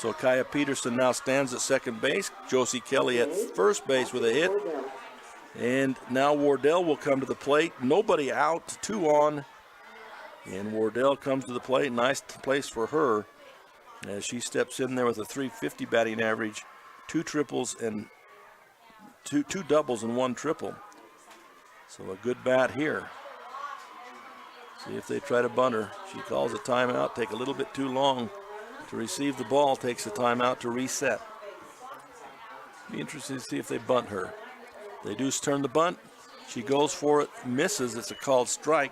So Kaya Peterson now stands at second base. Josie Kelly at first base with a hit. And now Wardell will come to the plate. Nobody out, 2 on. And Wardell comes to the plate. Nice place for her as she steps in there with a .350 batting average, 2 triples and two doubles and 1 triple. So a good bat here. See if they try to bunt her. She calls a timeout, take a little bit too long to receive the ball, takes a timeout to reset. Be interesting to see if they bunt her. They do turn the bunt. She goes for it, misses. It's a called strike.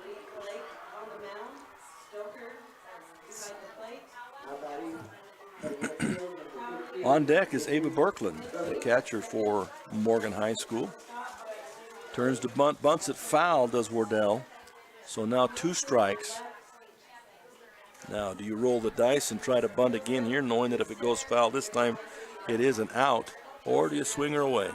On deck is Ava Birkland, the catcher for Morgan High School. Turns to bunt, bunts it foul, does Wardell. So now 2 strikes. Now, do you roll the dice and try to bunt again here, knowing that if it goes foul this time, it is an out, or do you swing her away?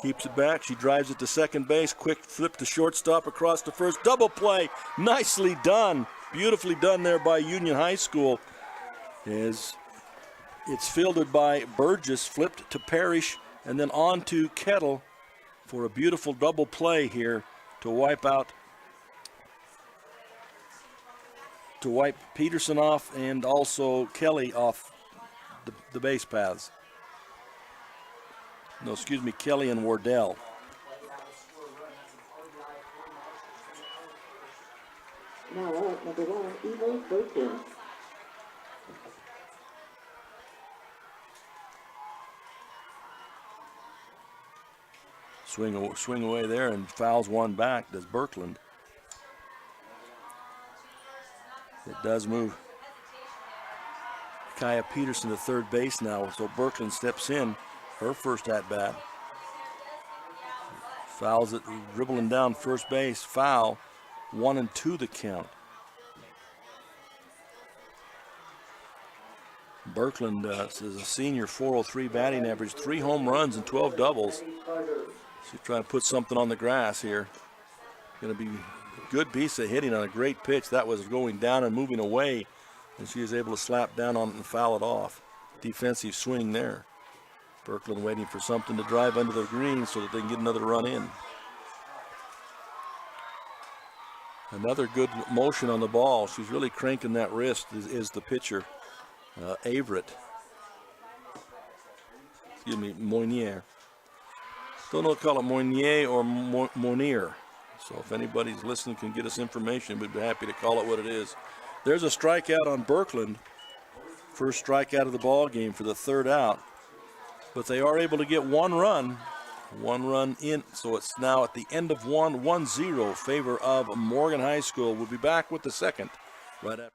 Keeps it back. She drives it to second base. Quick flip to shortstop across to first. Double play. Nicely done. Beautifully done there by Union High School. It's fielded by Burgess, flipped to Parrish, and then on to Kettle for a beautiful double play here to wipe Peterson off and also Kelly off the base paths. No, excuse me, Kelly and Wardell. Now up, number 1, Eva Birkland. Swing away there and fouls one back, does Birkland. It does move Kaya Peterson to third base now, so Birkland steps in. Her first at bat. Fouls it, dribbling down first base. Foul. 1 and 2 the count. Birkland is a senior, 403 batting average, 3 home runs and 12 doubles. She's trying to put something on the grass here. Going to be a good piece of hitting on a great pitch. That was going down and moving away, and she was able to slap down on it and foul it off. Defensive swing there. Birkland waiting for something to drive under the green so that they can get another run in. Another good motion on the ball. She's really cranking that wrist is the pitcher, Averett. Excuse me, Moinier. Don't know if to call it Moinier or Monier. So if anybody's listening can get us information, we'd be happy to call it what it is. There's a strikeout on Birkland. First strikeout of the ball game for the 3rd out. But they are able to get 1 run in, so it's now at the end of 1-0 favor of Morgan High School. We'll be back with the second right after.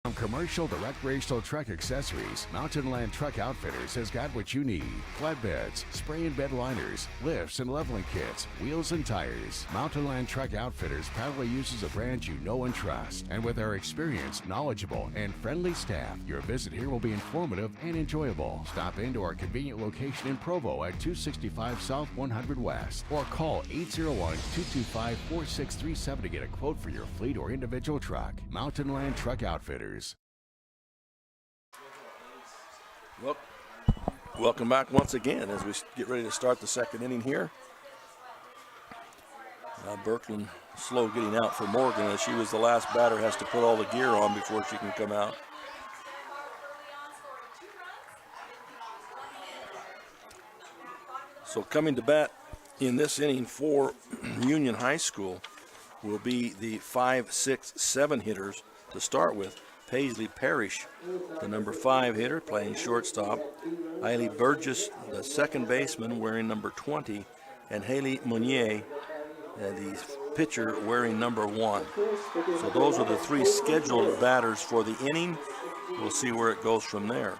From commercial to recreational truck accessories, Mountain Land Truck Outfitters has got what you need. Flatbeds, spray and bed liners, lifts and leveling kits, wheels and tires. Mountain Land Truck Outfitters proudly uses a brand you know and trust. And with our experienced, knowledgeable, and friendly staff, your visit here will be informative and enjoyable. Stop into our convenient location in Provo at 265 South 100 West or call 801-225-4637 to get a quote for your fleet or individual truck. Mountain Land Truck Outfitters. Well, welcome back once again as we get ready to start the second inning here. Birkland slow getting out for Morgan as she was the last batter, has to put all the gear on before she can come out. So coming to bat in this inning for Union High School will be the 5, 6, 7 hitters to start with. Paisley Parrish, the number 5 hitter, playing shortstop. Eiley Burgess, the second baseman, wearing number 20. And Haley Meunier, the pitcher, wearing number 1. So those are the 3 scheduled batters for the inning. We'll see where it goes from there.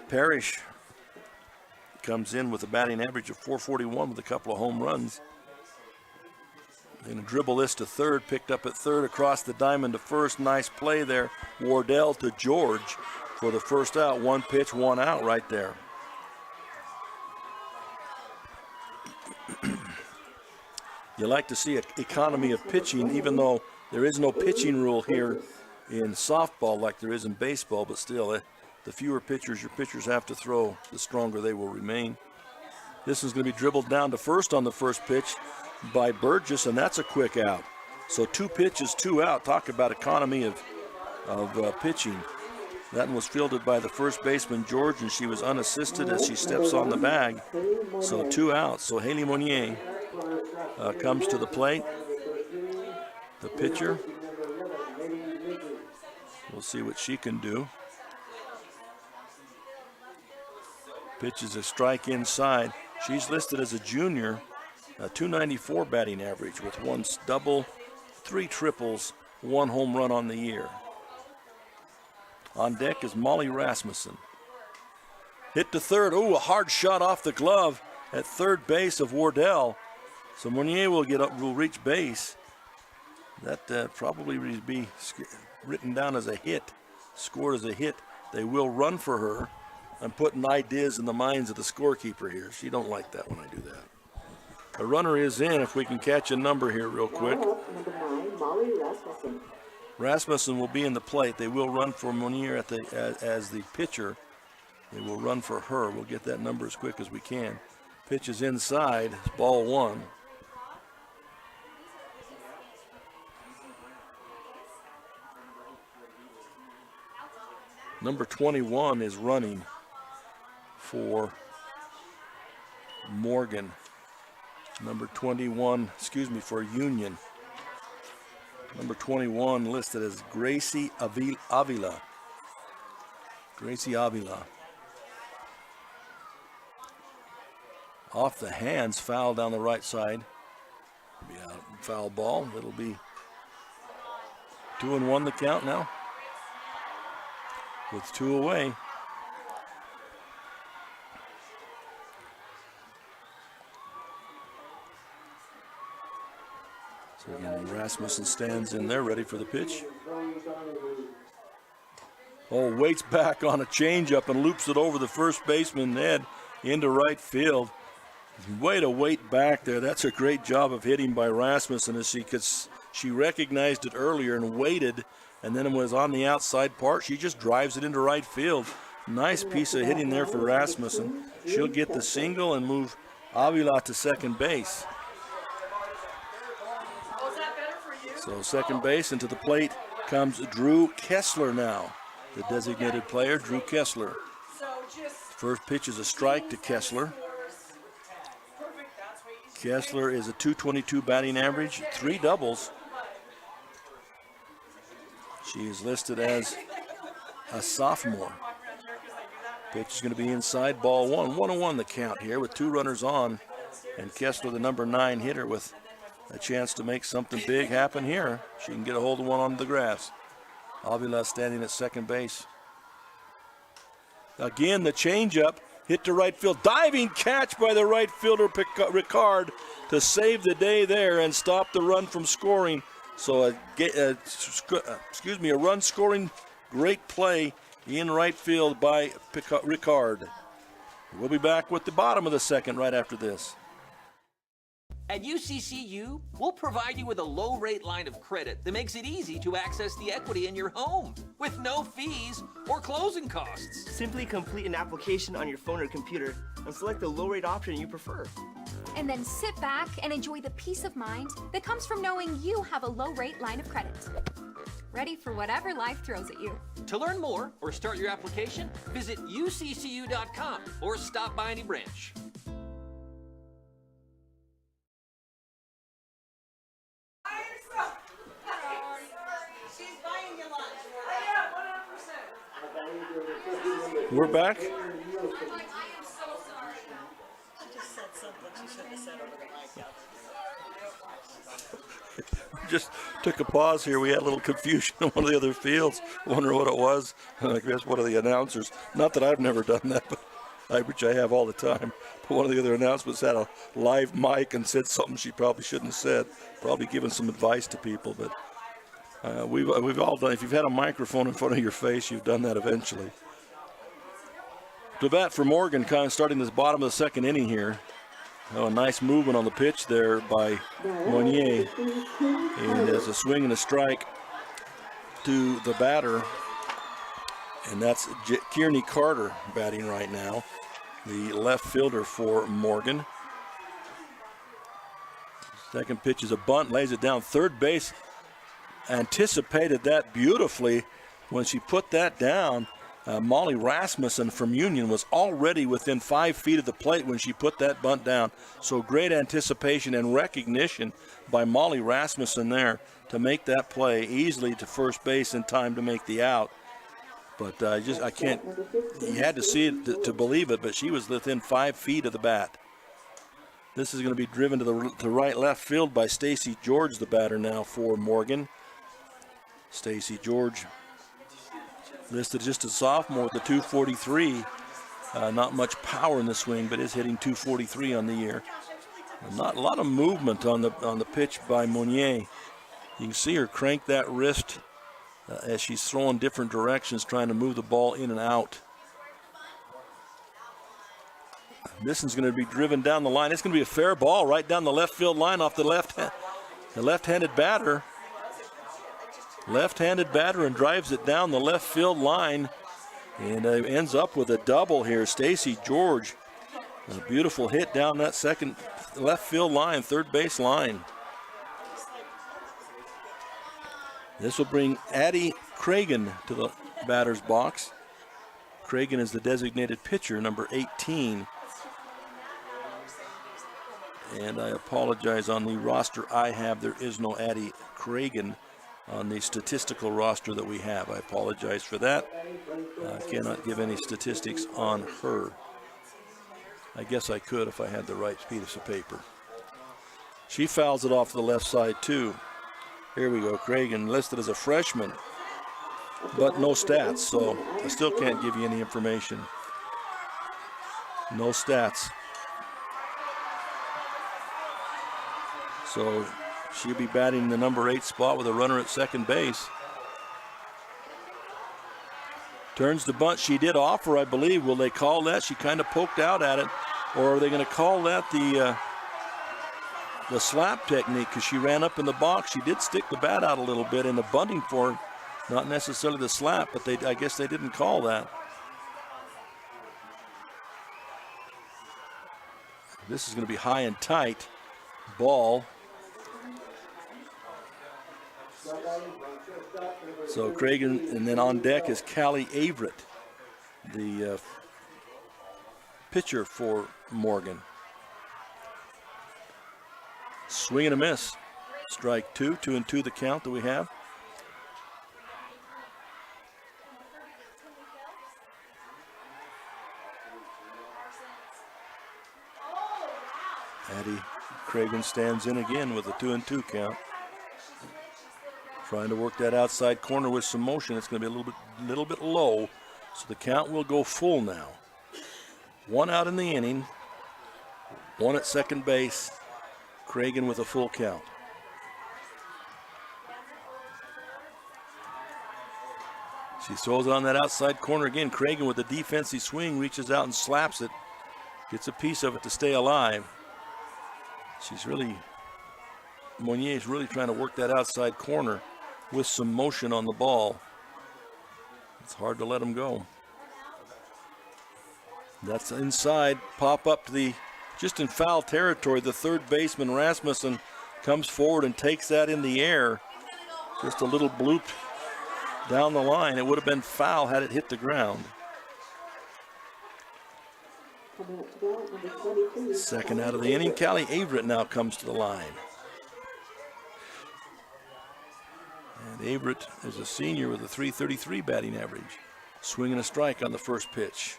Parrish comes in with a batting average of .441 with a couple of home runs. Going to dribble this to third, picked up at third, across the diamond to first. Nice play there. Wardell to George for the first out. 1 pitch, 1 out right there. You like to see an economy of pitching, even though there is no pitching rule here in softball like there is in baseball, but still, the fewer pitchers your pitchers have to throw, the stronger they will remain. This is going to be dribbled down to first on the first pitch by Burgess, and that's a quick out. So 2 pitches, 2 out. Talk about economy of pitching. That one was fielded by the first baseman, George, and she was unassisted as she steps on the bag. So 2 outs. So Haley Monnier comes to the plate. The pitcher. We'll see what she can do. Pitches a strike inside. She's listed as a junior, a .294 batting average with 1 double, 3 triples, 1 home run on the year. On deck is Molly Rasmussen. Hit to third. Oh, a hard shot off the glove at third base of Wardell. So Monnier will reach base. That probably will be written down as a hit, scored as a hit. They will run for her. I'm putting ideas in the minds of the scorekeeper here. She don't like that when I do that. A runner is in. If we can catch a number here real quick. Number 9, Molly Rasmussen. Rasmussen will be in the plate. They will run for Monnier as the pitcher. They will run for her. We'll get that number as quick as we can. Pitch is inside. It's ball 1. Number 21 is running for Morgan. Number 21, for Union. Number 21 listed as Gracie Avila. Gracie Avila. Off the hands, foul down the right side. Be out, foul ball. It'll be 2-1 the count now. With 2 away. So again, Rasmussen stands in there ready for the pitch. Oh, waits back on a changeup and loops it over the first baseman, Ned, into right field. Way to wait back there. That's a great job of hitting by Rasmussen as she recognized it earlier and waited, and then it was on the outside part. She just drives it into right field. Nice piece of hitting there for Rasmussen. She'll get the single and move Avila to second base. So second base, and to the plate comes Drew Kessler now, the designated player, Drew Kessler. First pitch is a strike to Kessler. Kessler is a .222 batting average, 3 doubles. She is listed as a sophomore. Pitch is going to be inside, ball 1. 1-1 the count here with 2 runners on. And Kessler, the number 9 hitter, with a chance to make something big happen here. She can get a hold of one on the grass. Avila standing at second base. Again, the changeup hit to right field. Diving catch by the right fielder, Ricard, to save the day there and stop the run from scoring. So a run scoring great play in right field by Ricard. We'll be back with the bottom of the second right after this. At UCCU, we'll provide you with a low-rate line of credit that makes it easy to access the equity in your home with no fees or closing costs. Simply complete an application on your phone or computer and select the low-rate option you prefer. And then sit back and enjoy the peace of mind that comes from knowing you have a low-rate line of credit. Ready for whatever life throws at you. To learn more or start your application, visit uccu.com or stop by any branch. We're back. I am so sorry. She just said something she shouldn't have said over the mic. Just took a pause here. We had a little confusion in one of the other fields. Wonder what it was. And I guess one of the announcers, not that I've never done that, but which I have all the time. But one of the other announcements had a live mic and said something she probably shouldn't have said. Probably giving some advice to people, but we've all done. If you've had a microphone in front of your face, you've done that eventually. To bat for Morgan, kind of starting this bottom of the second inning here. Oh, a nice movement on the pitch there by Monnier. And there's a swing and a strike to the batter. And that's Kearney Carter batting right now, the left fielder for Morgan. Second pitch is a bunt, lays it down. Third base anticipated that beautifully when she put that down. Molly Rasmussen from Union was already within 5 feet of the plate when she put that bunt down. So great anticipation and recognition by Molly Rasmussen there to make that play easily to first base in time to make the out. But I can't, you had to see it to believe it, but she was within 5 feet of the bat. This is going to be driven to the right left field by Stacy George, the batter now for Morgan. Stacy George listed just a sophomore with the 243. Not much power in the swing, but is hitting 243 on the year. Not a lot of movement on the pitch by Monnier. You can see her crank that wrist as she's throwing different directions, trying to move the ball in and out. This one's going to be driven down the line. It's going to be a fair ball right down the left field line off the left-handed batter. Left-handed batter and drives it down the left field line and ends up with a double here. Stacy George, a beautiful hit down that second left field line, third base line. This will bring Addie Cragen to the batter's box. Cragen is the designated pitcher, number 18. And I apologize, on the roster I have, there is no Addie Cragen on the statistical roster that we have. I apologize for that. I cannot give any statistics on her. I guess I could if I had the right piece of paper. She fouls it off the left side too. Here we go, Cragen listed as a freshman, but no stats, so I still can't give you any information. No stats. So she'll be batting in the number 8 spot with a runner at second base. Turns the bunt. She did offer, I believe. Will they call that? She kind of poked out at it. Or are they going to call that the slap technique? Because she ran up in the box. She did stick the bat out a little bit in the bunting for her. Not necessarily the slap, but I guess they didn't call that. This is going to be high and tight. Ball. So Cragen, and then on deck is Callie Averett, the pitcher for Morgan. Swing and a miss. Strike 2, 2-2 the count that we have. Addie Cragen stands in again with a 2-2 count. Trying to work that outside corner with some motion. It's going to be a little bit low, so the count will go full now. 1 out in the inning, 1 at second base. Cragen with a full count. She throws it on that outside corner again. Cragen with a defensive swing reaches out and slaps it. Gets a piece of it to stay alive. Monnier is really trying to work that outside corner with some motion on the ball. It's hard to let him go. That's inside, pop up to just in foul territory. The third baseman, Rasmussen, comes forward and takes that in the air. Just a little bloop down the line. It would have been foul had it hit the ground. Second out of the inning, Callie Averett now comes to the line. And Averett is a senior with a .333 batting average. Swing and a strike on the first pitch.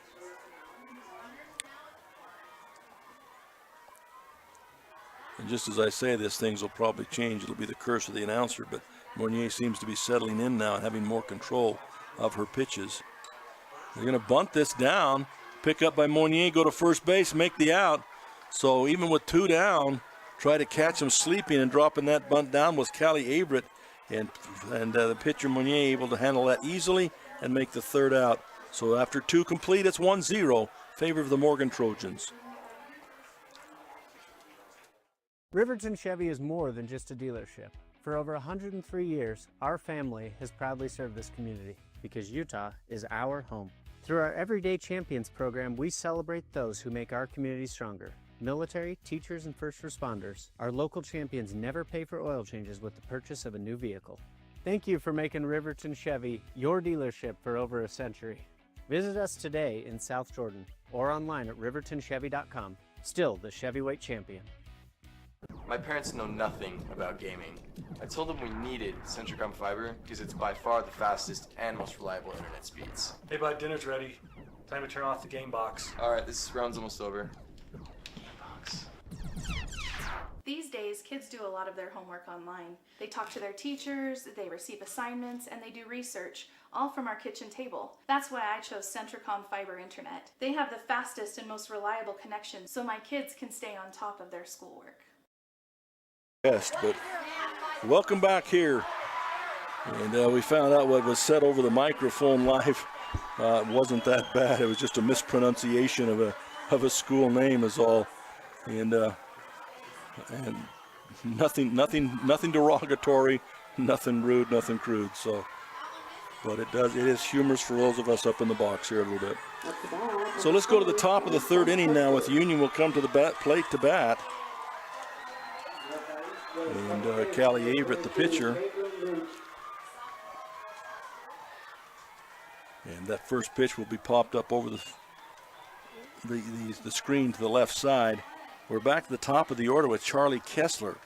And just as I say this, things will probably change. It'll be the curse of the announcer, but Monnier seems to be settling in now and having more control of her pitches. They're going to bunt this down. Pick up by Monnier, go to first base, make the out. So even with 2 down, try to catch him sleeping, and dropping that bunt down was Callie Averett. And the pitcher Monnier able to handle that easily and make the third out. So after 2 complete, it's 1-0, favor of the Morgan Trojans. Riverton Chevy is more than just a dealership. For over 103 years, our family has proudly served this community because Utah is our home. Through our Everyday Champions program, we celebrate those who make our community stronger. Military, teachers, and first responders, our local champions never pay for oil changes with the purchase of a new vehicle. Thank you for making Riverton Chevy your dealership for over a century. Visit us today in South Jordan or online at rivertonchevy.com. Still the Chevyweight champion. My parents know nothing about gaming. I told them we needed Centricom Fiber because it's by far the fastest and most reliable internet speeds. Hey bud, dinner's ready. Time to turn off the game box. Alright, this round's almost over. These days, kids do a lot of their homework online. They talk to their teachers, they receive assignments, and they do research, all from our kitchen table. That's why I chose Centricom Fiber Internet. They have the fastest and most reliable connection, so my kids can stay on top of their schoolwork. Yes, but welcome back here. And we found out what was said over the microphone live. It wasn't that bad. It was just a mispronunciation of a school name is all. And nothing derogatory, nothing rude, nothing crude. So, but it is humorous for those of us up in the box here a little bit. So let's go to the top of the third inning now. With Union will come to the plate to bat, and Callie Averett, the pitcher. And that first pitch will be popped up over the screen to the left side. We're back to the top of the order with Charlie Kessler.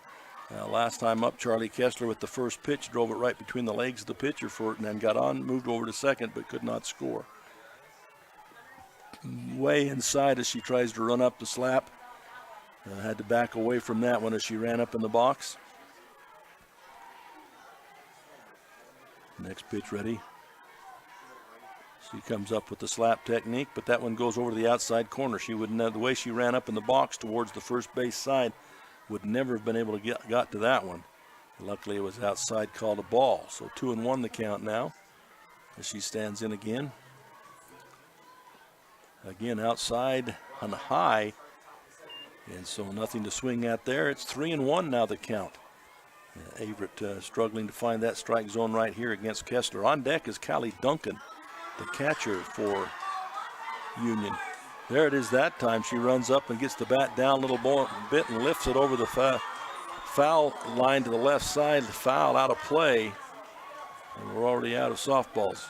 Last time up, Charlie Kessler with the first pitch drove it right between the legs of the pitcher and then got on, moved over to second, but could not score. Way inside as she tries to run up the slap. Had to back away from that one as she ran up in the box. Next pitch ready. She comes up with the slap technique, but that one goes over to the outside corner. She wouldn't have, the way she ran up in the box towards the first base side, would never have been able to got to that one. Luckily, it was outside, called a ball. So 2-1 the count now as she stands in again. Again, outside on the high, and so nothing to swing at there. It's 3-1 now the count. Averett struggling to find that strike zone right here against Kessler. On deck is Callie Duncan, the catcher for Union. There it is that time. She runs up and gets the bat down a little bit and lifts it over the foul line to the left side. The foul out of play, and we're already out of softballs.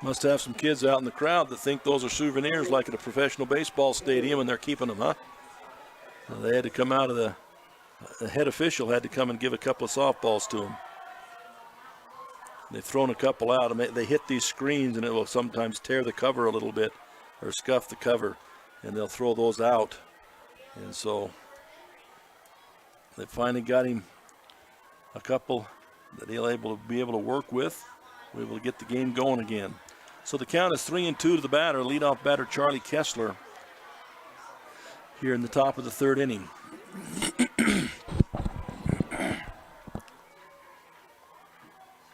Must have some kids out in the crowd that think those are souvenirs like at a professional baseball stadium, and they're keeping them, huh? Well, they had to come out of the head official had to come and give a couple of softballs to them. They've thrown a couple out, and they hit these screens, and it will sometimes tear the cover a little bit or scuff the cover, and they'll throw those out. And so they finally got him a couple that he'll be able to work with. We're able to get the game going again. So the count is 3-2 to the batter, leadoff batter Charlie Kessler here in the top of the third inning.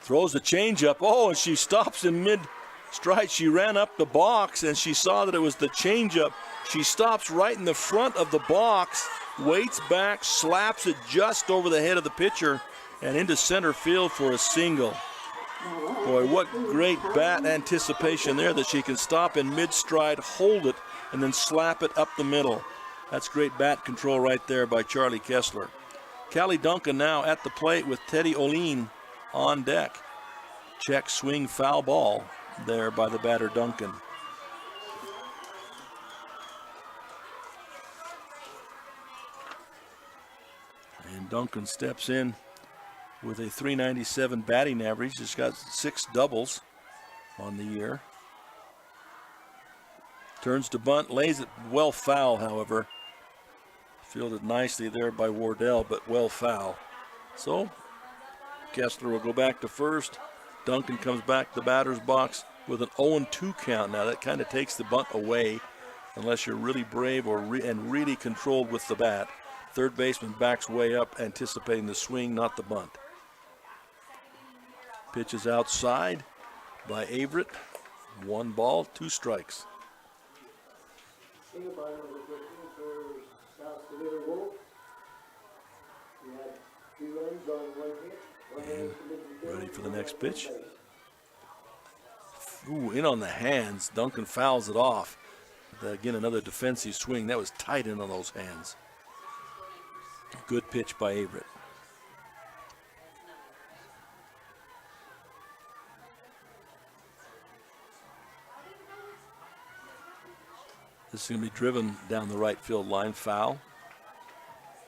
Throws the changeup. Oh, and she stops in mid-stride. She ran up the box, and she saw that it was the changeup. She stops right in the front of the box, waits back, slaps it just over the head of the pitcher, and into center field for a single. Boy, what great bat anticipation there that she can stop in mid-stride, hold it, and then slap it up the middle. That's great bat control right there by Charlie Kessler. Callie Duncan now at the plate with Teddy Oline on deck. Check swing foul ball there by the batter Duncan. And Duncan steps in with a .397 batting average. He's got 6 doubles on the year. Turns to bunt, lays it well foul, however. Fielded nicely there by Wardell, but well foul. So Kessler will go back to first. Duncan comes back to the batter's box with an 0-2 count. Now that kind of takes the bunt away unless you're really brave and really controlled with the bat. Third baseman backs way up, anticipating the swing, not the bunt. Pitch is outside by Averett. 1 ball, 2 strikes. And ready for the next pitch. Ooh, in on the hands. Duncan fouls it off. Again, another defensive swing. That was tight in on those hands. Good pitch by Averett. This is going to be driven down the right field line, foul.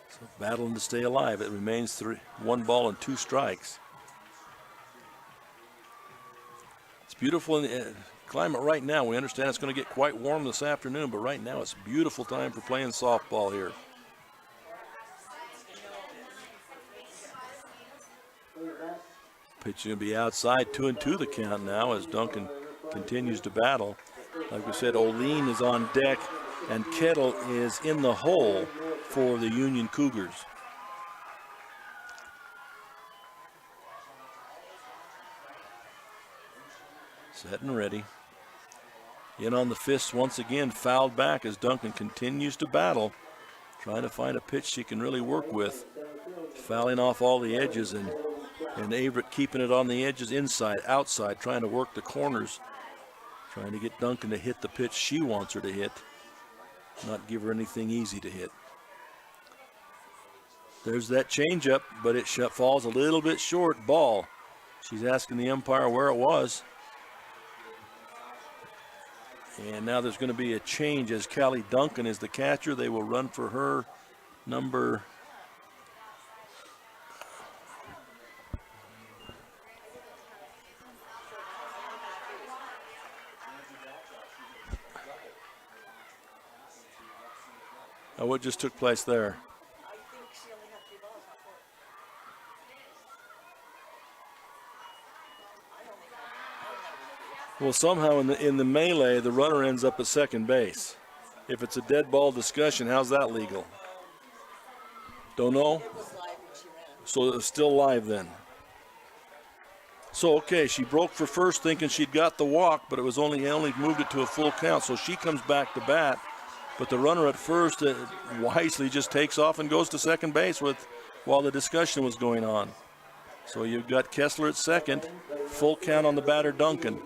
So battling to stay alive. It remains 1 ball and 2 strikes. It's beautiful in the climate right now. We understand it's going to get quite warm this afternoon, but right now it's a beautiful time for playing softball here. Pitch is going to be outside, 2-2 the count now as Duncan continues to battle. Like we said, O'Lean is on deck and Kettle is in the hole for the Union Cougars. Set and ready. In on the fist once again, fouled back as Duncan continues to battle, trying to find a pitch she can really work with. Fouling off all the edges and Averett keeping it on the edges, inside, outside, trying to work the corners. Trying to get Duncan to hit the pitch she wants her to hit, not give her anything easy to hit. There's that changeup, but it falls a little bit short. Ball. She's asking the umpire where it was. And now there's going to be a change as Callie Duncan is the catcher. They will run for her number. What just took place there? Well, somehow in the melee, the runner ends up at second base. If it's a dead ball discussion, how's that legal? Don't know. So it's still live then. So okay, she broke for first, thinking she'd got the walk, but it was only moved it to a full count. So she comes back to bat. But the runner at first wisely just takes off and goes to second base while the discussion was going on. So you've got Kessler at second, full count on the batter Duncan.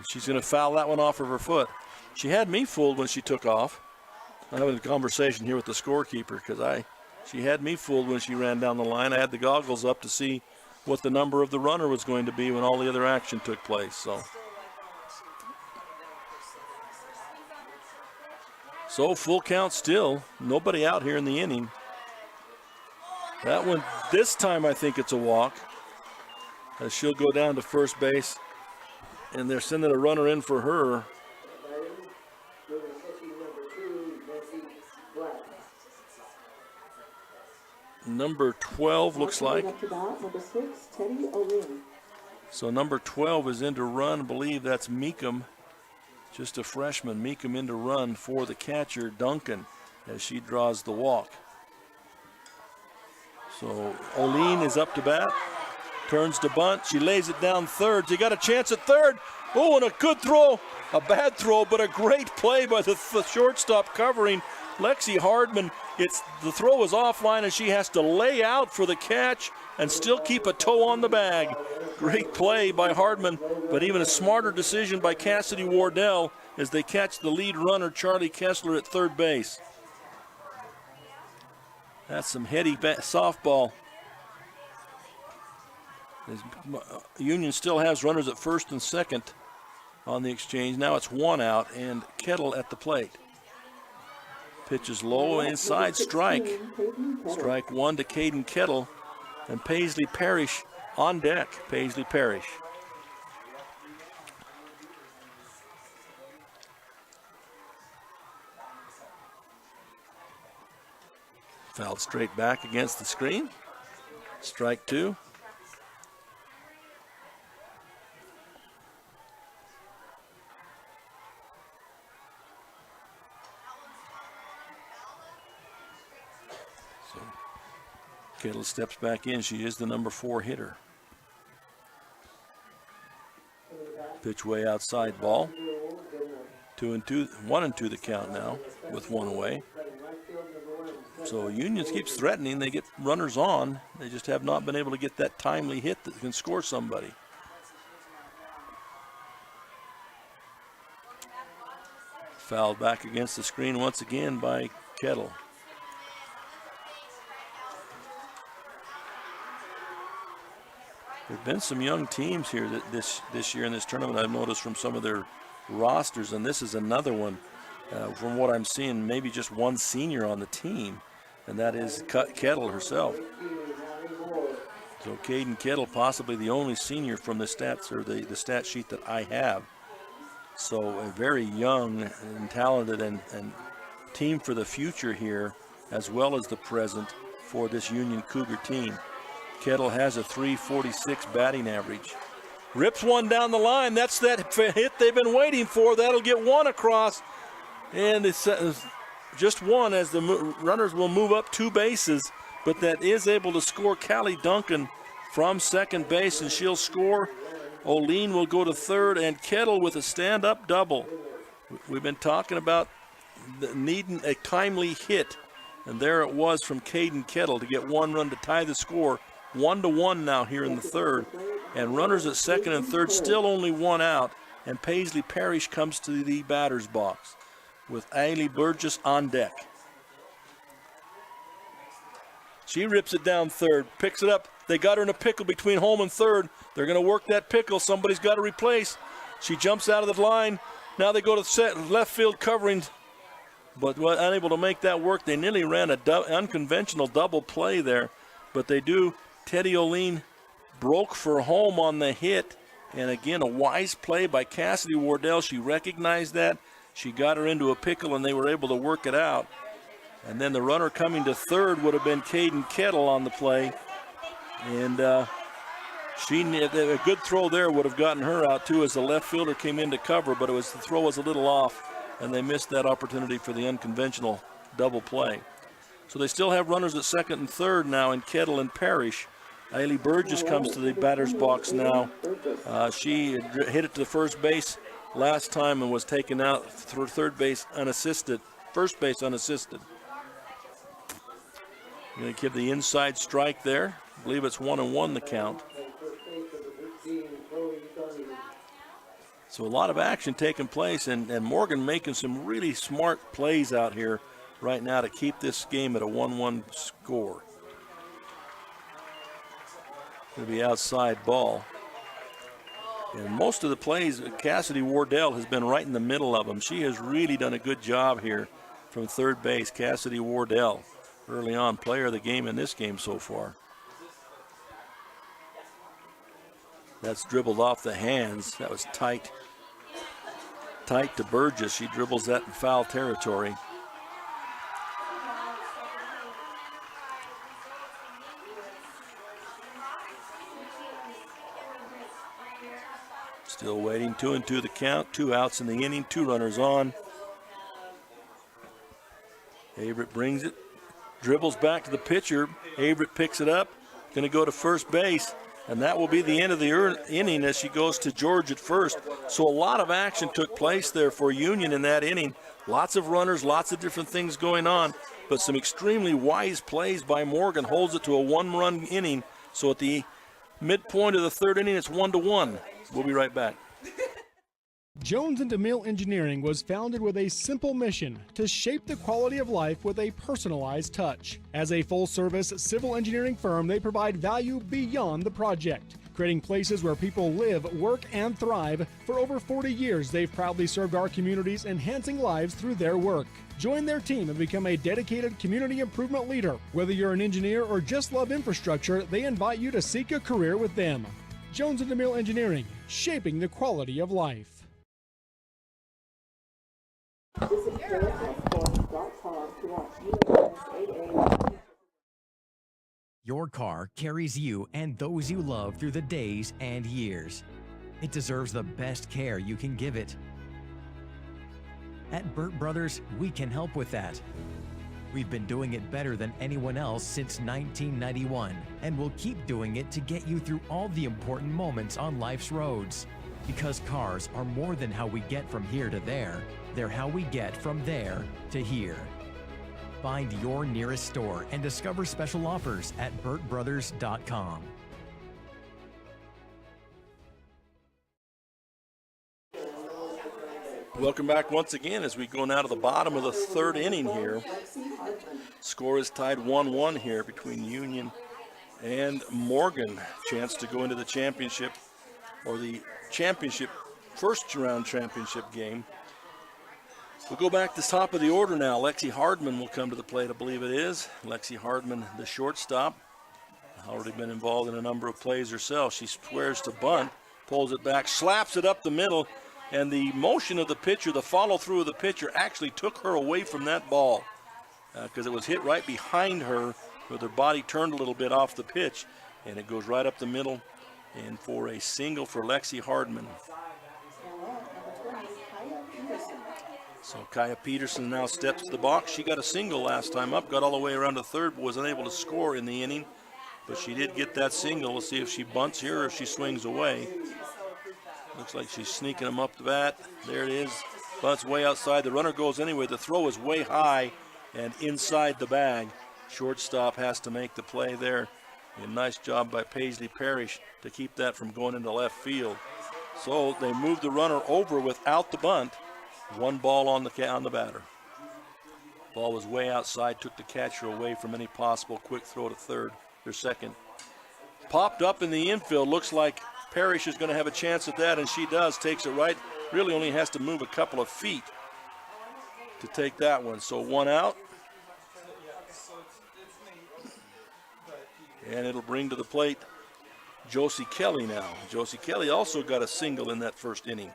She's going to foul that one off of her foot. She had me fooled when she took off. I'm having a conversation here with the scorekeeper because she had me fooled when she ran down the line. I had the goggles up to see what the number of the runner was going to be when all the other action took place. So full count still. Nobody out here in the inning. That one, this time I think it's a walk. As she'll go down to first base. And they're sending a runner in for her. Number 12 looks like. So number 12 is in to run. I believe that's Meekum. Just a freshman, Meekum in to run for the catcher, Duncan, as she draws the walk. So O'Lean is up to bat, turns to bunt. She lays it down third. She got a chance at third. Oh, and a good throw. A bad throw, but a great play by the shortstop covering Lexi Hardman. The throw was offline, and she has to lay out for the catch and still keep a toe on the bag. Great play by Hardman, but even a smarter decision by Cassidy Wardell as they catch the lead runner, Charlie Kessler, at third base. That's some heady softball. Union still has runners at first and second on the exchange. Now it's 1 out, and Kettle at the plate. Pitch is low inside, strike. Strike 1 to Caden Kettle, and Paisley Parrish on deck. Paisley Parrish. Fouled straight back against the screen. Strike 2. Kettle steps back in. She is the number 4 hitter. Pitch way outside, ball. 2-2, 1-2 the count now with one away. So Union keeps threatening. They get runners on. They just have not been able to get that timely hit that can score somebody. Fouled back against the screen once again by Kettle. There have been some young teams here this year in this tournament. I've noticed from some of their rosters, and this is another one. From what I'm seeing, maybe just one senior on the team, and that is Kettle herself. So Caden Kettle, possibly the only senior from the stats or the stat sheet that I have. So a very young and talented and team for the future here, as well as the present for this Union Cougar team. Kettle has a .346 batting average. Rips one down the line. That's that hit they've been waiting for. That'll get one across. And it's just one, as the runners will move up 2 bases. But that is able to score Callie Duncan from second base, and she'll score. Oline will go to third, and Kettle with a stand-up double. We've been talking about needing a timely hit, and there it was from Caden Kettle to get one run to tie the score. 1-1 now here in the third, and runners at second and third, still only one out, and Paisley Parrish comes to the batter's box with Ailey Burgess on deck. She rips it down third, picks it up. They got her in a pickle between home and third. They're going to work that pickle. Somebody's got to replace. She jumps out of the line. Now they go to left field covering, but unable to make that work. They nearly ran an unconventional double play there, but they do. Teddy Oline broke for home on the hit, and again, a wise play by Cassidy Wardell. She recognized that. She got her into a pickle, and they were able to work it out. And then the runner coming to third would have been Caden Kettle on the play. And a good throw there would have gotten her out, too, as the left fielder came in to cover, but the throw was a little off, and they missed that opportunity for the unconventional double play. So they still have runners at second and third now in Kettle and Parrish. Ailey Burgess comes to the batter's box now. She hit it to the first base last time and was taken out for first base unassisted. Going to give the inside strike there. I believe it's 1-1 the count. So a lot of action taking place, and Morgan making some really smart plays out here right now to keep this game at a 1-1 score. Going to be outside ball. And most of the plays, Cassidy Wardell has been right in the middle of them. She has really done a good job here from third base. Cassidy Wardell, early on, player of the game in this game so far. That's dribbled off the hands. That was tight to Burgess. She dribbles that in foul territory. Still waiting, 2-2 the count, 2 outs in the inning, 2 runners on. Averett brings it, dribbles back to the pitcher. Averett picks it up, going to go to first base, and that will be the end of the inning as she goes to George at first. So a lot of action took place there for Union in that inning. Lots of runners, lots of different things going on, but some extremely wise plays by Morgan holds it to a 1-run inning. So at the midpoint of the third inning, it's 1-1. We'll be right back. Jones & DeMille Engineering was founded with a simple mission to shape the quality of life with a personalized touch. As a full-service civil engineering firm, they provide value beyond the project, creating places where people live, work, and thrive. For over 40 years, they've proudly served our communities, enhancing lives through their work. Join their team and become a dedicated community improvement leader. Whether you're an engineer or just love infrastructure, they invite you to seek a career with them. Jones & DeMille Engineering, shaping the quality of life. Visit QuarterfinalSports.com to watch USAA. Your car carries you and those you love through the days and years. It deserves the best care you can give it. At Burt Brothers, we can help with that. We've been doing it better than anyone else since 1991, and we'll keep doing it to get you through all the important moments on life's roads. Because cars are more than how we get from here to there, they're how we get from there to here. Find your nearest store and discover special offers at burtbrothers.com. Welcome back once again as we go now to the bottom of the third inning here. Score is tied 1-1 here between Union and Morgan. Chance to go into the championship, or the championship, first round championship game. We'll go back to the top of the order now. Lexi Hardman will come to the plate, I believe it is. Lexi Hardman, the shortstop. Already been involved in a number of plays herself. She squares to bunt, pulls it back, slaps it up the middle, and the motion of the pitcher, the follow through of the pitcher, actually took her away from that ball because it was hit right behind her with her body turned a little bit off the pitch, and it goes right up the middle and for a single for Lexi Hardman. So Kaya Peterson now steps to the box. She got a single last time up, got all the way around to third, but was unable to score in the inning. But she did get that single. We'll see if she bunts here or if she swings away. Looks like she's sneaking them up the bat. There it is. Bunts way outside. The runner goes anyway. The throw is way high and inside the bag. Shortstop has to make the play there. And nice job by Paisley Parrish to keep that from going into left field. So they moved the runner over without the bunt. One ball on the batter. Ball was way outside, took the catcher away from any possible quick throw to third or second. Popped up in the infield. Looks like Parrish is going to have a chance at that, and she does. Takes it right. Really only has to move a couple of feet to take that one. So one out. And it'll bring to the plate Josie Kelly now. Josie Kelly also got a single in that first inning.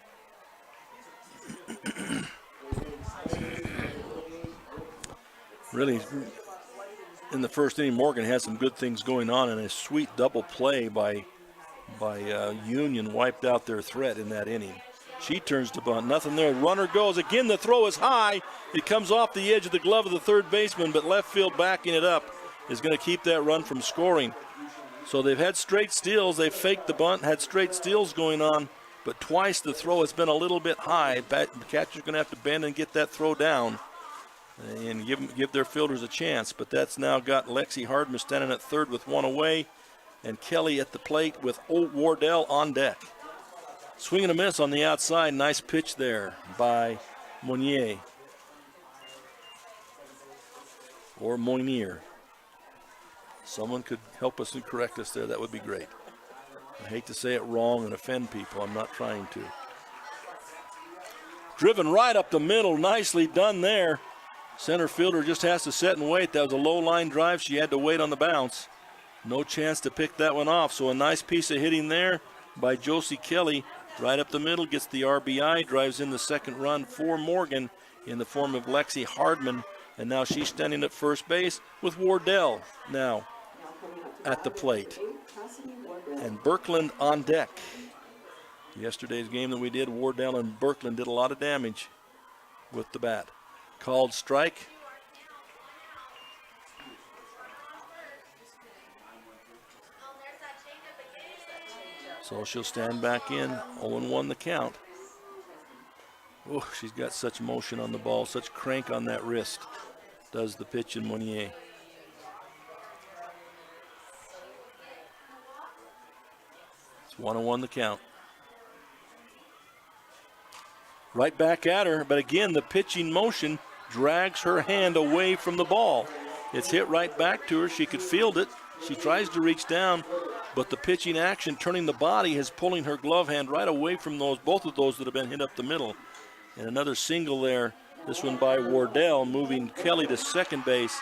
Really, in the first inning, Morgan had some good things going on, and a sweet double play by Union wiped out their threat in that inning. She turns to bunt, nothing there. Runner goes again. The throw is high. It comes off the edge of the glove of the third baseman, but left field backing it up is going to keep that run from scoring. So they've had straight steals. They've faked the bunt, had straight steals going on, but twice the throw has been a little bit high. The catcher's going to have to bend and get that throw down and give their fielders a chance. But that's now got Lexi Hardman standing at third with one away, and Kelly at the plate with Wardell on deck. Swing and a miss on the outside. Nice pitch there by Monnier. Or Moinier. Someone could help us and correct us there. That would be great. I hate to say it wrong and offend people. I'm not trying to. Driven right up the middle. Nicely done there. Center fielder just has to sit and wait. That was a low line drive. She had to wait on the bounce. No chance to pick that one off. So a nice piece of hitting there by Josie Kelly. Right up the middle, gets the RBI, drives in the second run for Morgan in the form of Lexi Hardman. And now she's standing at first base with Wardell now at the plate. And Birkeland on deck. Yesterday's game that we did, Wardell and Birkeland did a lot of damage with the bat. Called strike. So she'll stand back in, 0-1 the count. Oh, she's got such motion on the ball, such crank on that wrist, does the pitch in Monnier. It's 1-1 the count. Right back at her, but again, the pitching motion drags her hand away from the ball. It's hit right back to her. She could field it. She tries to reach down, but the pitching action, turning the body, is pulling her glove hand right away from both of those that have been hit up the middle. And another single there, this one by Wardell, moving Kelly to second base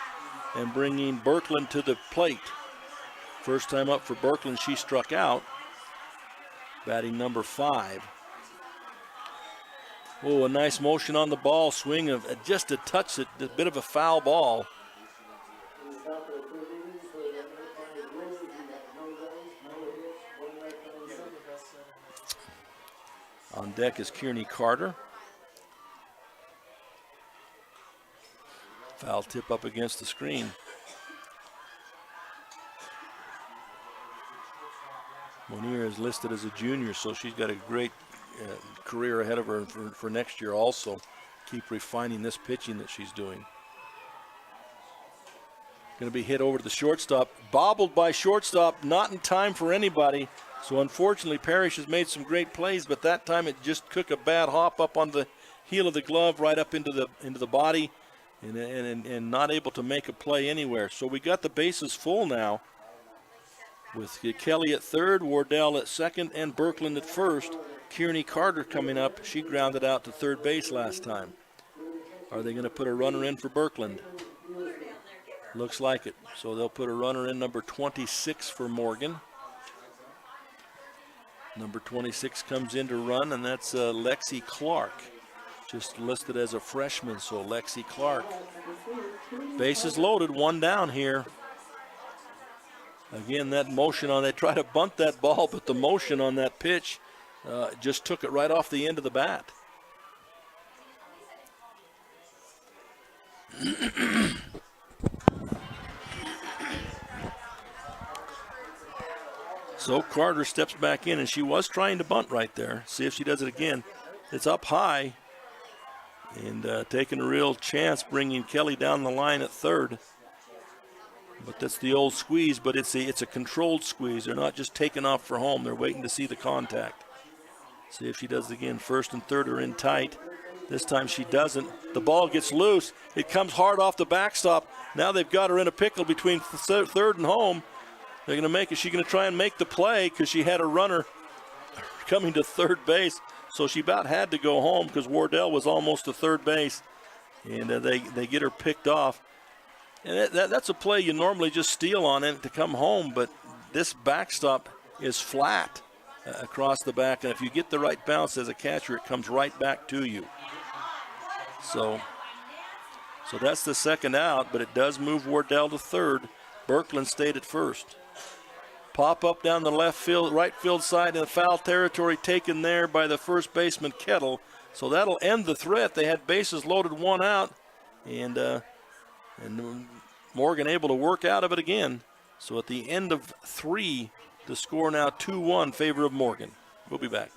and bringing Birkeland to the plate. First time up for Birkeland, she struck out, batting number 5. Oh, a nice motion on the ball, swing of just a touch, a bit of a foul ball. On deck is Kearney Carter. Foul tip up against the screen. Monnier is listed as a junior, so she's got a great career ahead of her for next year also. Keep refining this pitching that she's doing. Going to be hit over to the shortstop. Bobbled by shortstop, not in time for anybody. So unfortunately, Parrish has made some great plays, but that time it just took a bad hop up on the heel of the glove, right up into the body, and not able to make a play anywhere. So we got the bases full now, with Kelly at third, Wardell at second, and Birkeland at first. Kearney Carter coming up. She grounded out to third base last time. Are they going to put a runner in for Birkeland? Looks like it. So they'll put a runner in, number 26 for Morgan. Number 26 comes in to run, and that's Lexi Clark, just listed as a freshman. So Lexi Clark. Bases loaded, one down here. Again, that motion on, they try to bunt that ball, but the motion on that pitch just took it right off the end of the bat. So Carter steps back in, and she was trying to bunt right there. See if she does it again. It's up high, and taking a real chance bringing Kelly down the line at third. But that's the old squeeze, but it's a controlled squeeze. They're not just taking off for home. They're waiting to see the contact. See if she does it again. First and third are in tight. This time she doesn't. The ball gets loose. It comes hard off the backstop. Now they've got her in a pickle between third and home. They're going to make it. She's going to try and make the play because she had a runner coming to third base. So she about had to go home because Wardell was almost to third base. And they get her picked off. And that's a play you normally just steal on it to come home. But this backstop is flat across the back. And if you get the right bounce as a catcher, it comes right back to you. So that's the second out. But it does move Wardell to third. Birkeland stayed at first. Pop up down the right field side in the foul territory, taken there by the first baseman Kettle. So that'll end the threat. They had bases loaded, one out, and Morgan able to work out of it again. So at the end of three, the score now 2-1 in favor of Morgan. We'll be back.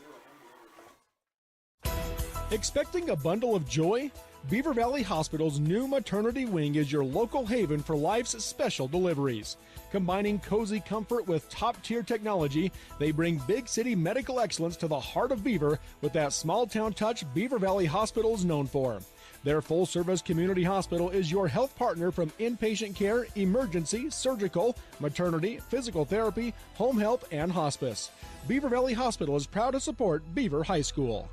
Expecting a bundle of joy? Beaver Valley Hospital's new maternity wing is your local haven for life's special deliveries. Combining cozy comfort with top-tier technology, they bring big city medical excellence to the heart of Beaver with that small-town touch Beaver Valley Hospital is known for. Their full-service community hospital is your health partner from inpatient care, emergency, surgical, maternity, physical therapy, home health, and hospice. Beaver Valley Hospital is proud to support Beaver High School.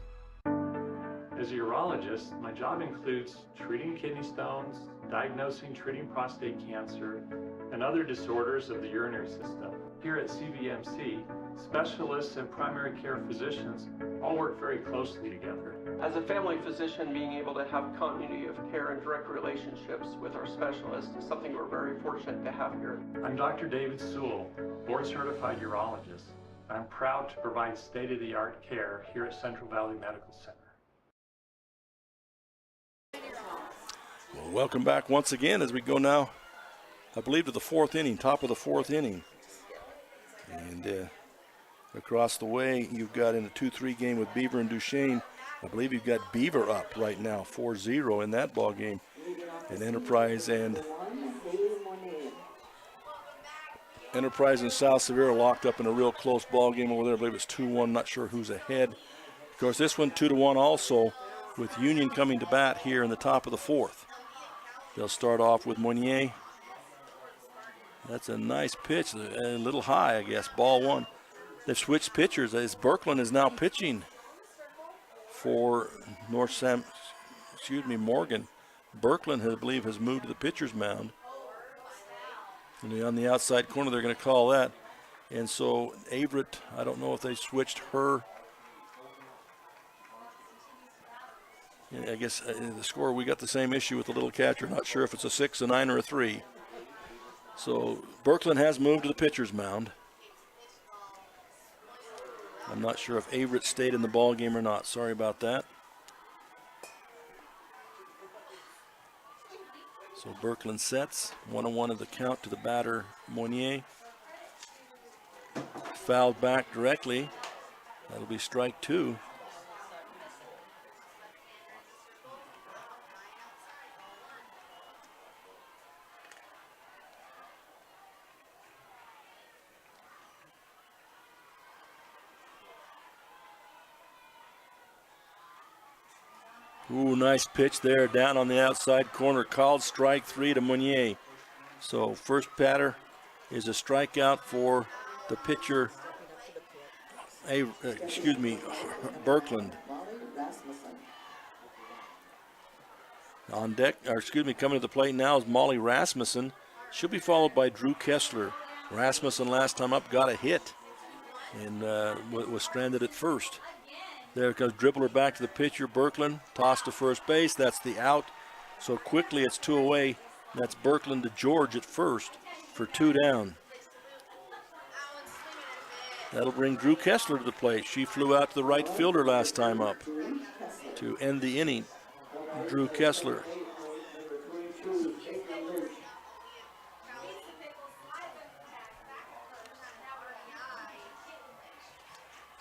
As a urologist, my job includes treating kidney stones, diagnosing, treating prostate cancer, and other disorders of the urinary system. Here at CVMC, specialists and primary care physicians all work very closely together. As a family physician, being able to have continuity of care and direct relationships with our specialists is something we're very fortunate to have here. I'm Dr. David Sewell, board-certified urologist. I'm proud to provide state-of-the-art care here at Central Valley Medical Center. Well, welcome back once again as we go now, I believe, to the fourth inning, top of the fourth inning. And across the way, you've got in a 2-3 game with Beaver and Duchesne. I believe you've got Beaver up right now, 4-0 in that ball game. And Enterprise and South Severa locked up in a real close ball game over there. I believe it's 2-1, not sure who's ahead. Of course, this one 2-1 also, with Union coming to bat here in the top of the fourth. They'll start off with Monnier. That's a nice pitch, a little high, I guess, ball one. They've switched pitchers as Birkeland is now pitching for Morgan. Birkeland, I believe, has moved to the pitcher's mound. And on the outside corner, they're going to call that. And so Averett, I don't know if they switched her. I guess the score, we got the same issue with the little catcher. Not sure if it's a 6, a 9, or a 3. So Birkeland has moved to the pitcher's mound. I'm not sure if Averett stayed in the ball game or not. Sorry about that. So Birkeland sets 1-1 of the count to the batter, Monnier. Fouled back directly. That'll be strike 2. Ooh, nice pitch there down on the outside corner. Called strike 3 to Meunier. So first batter is a strikeout for the pitcher, Berkland. On deck, coming to the plate now is Molly Rasmussen. She'll be followed by Drew Kessler. Rasmussen last time up got a hit and was stranded at first. There comes dribbler back to the pitcher, Berkland. Toss to first base, that's the out. So quickly it's 2 away. That's Berkland to George at first for 2 down. That'll bring Drew Kessler to the plate. She flew out to the right fielder last time up to end the inning. Drew Kessler.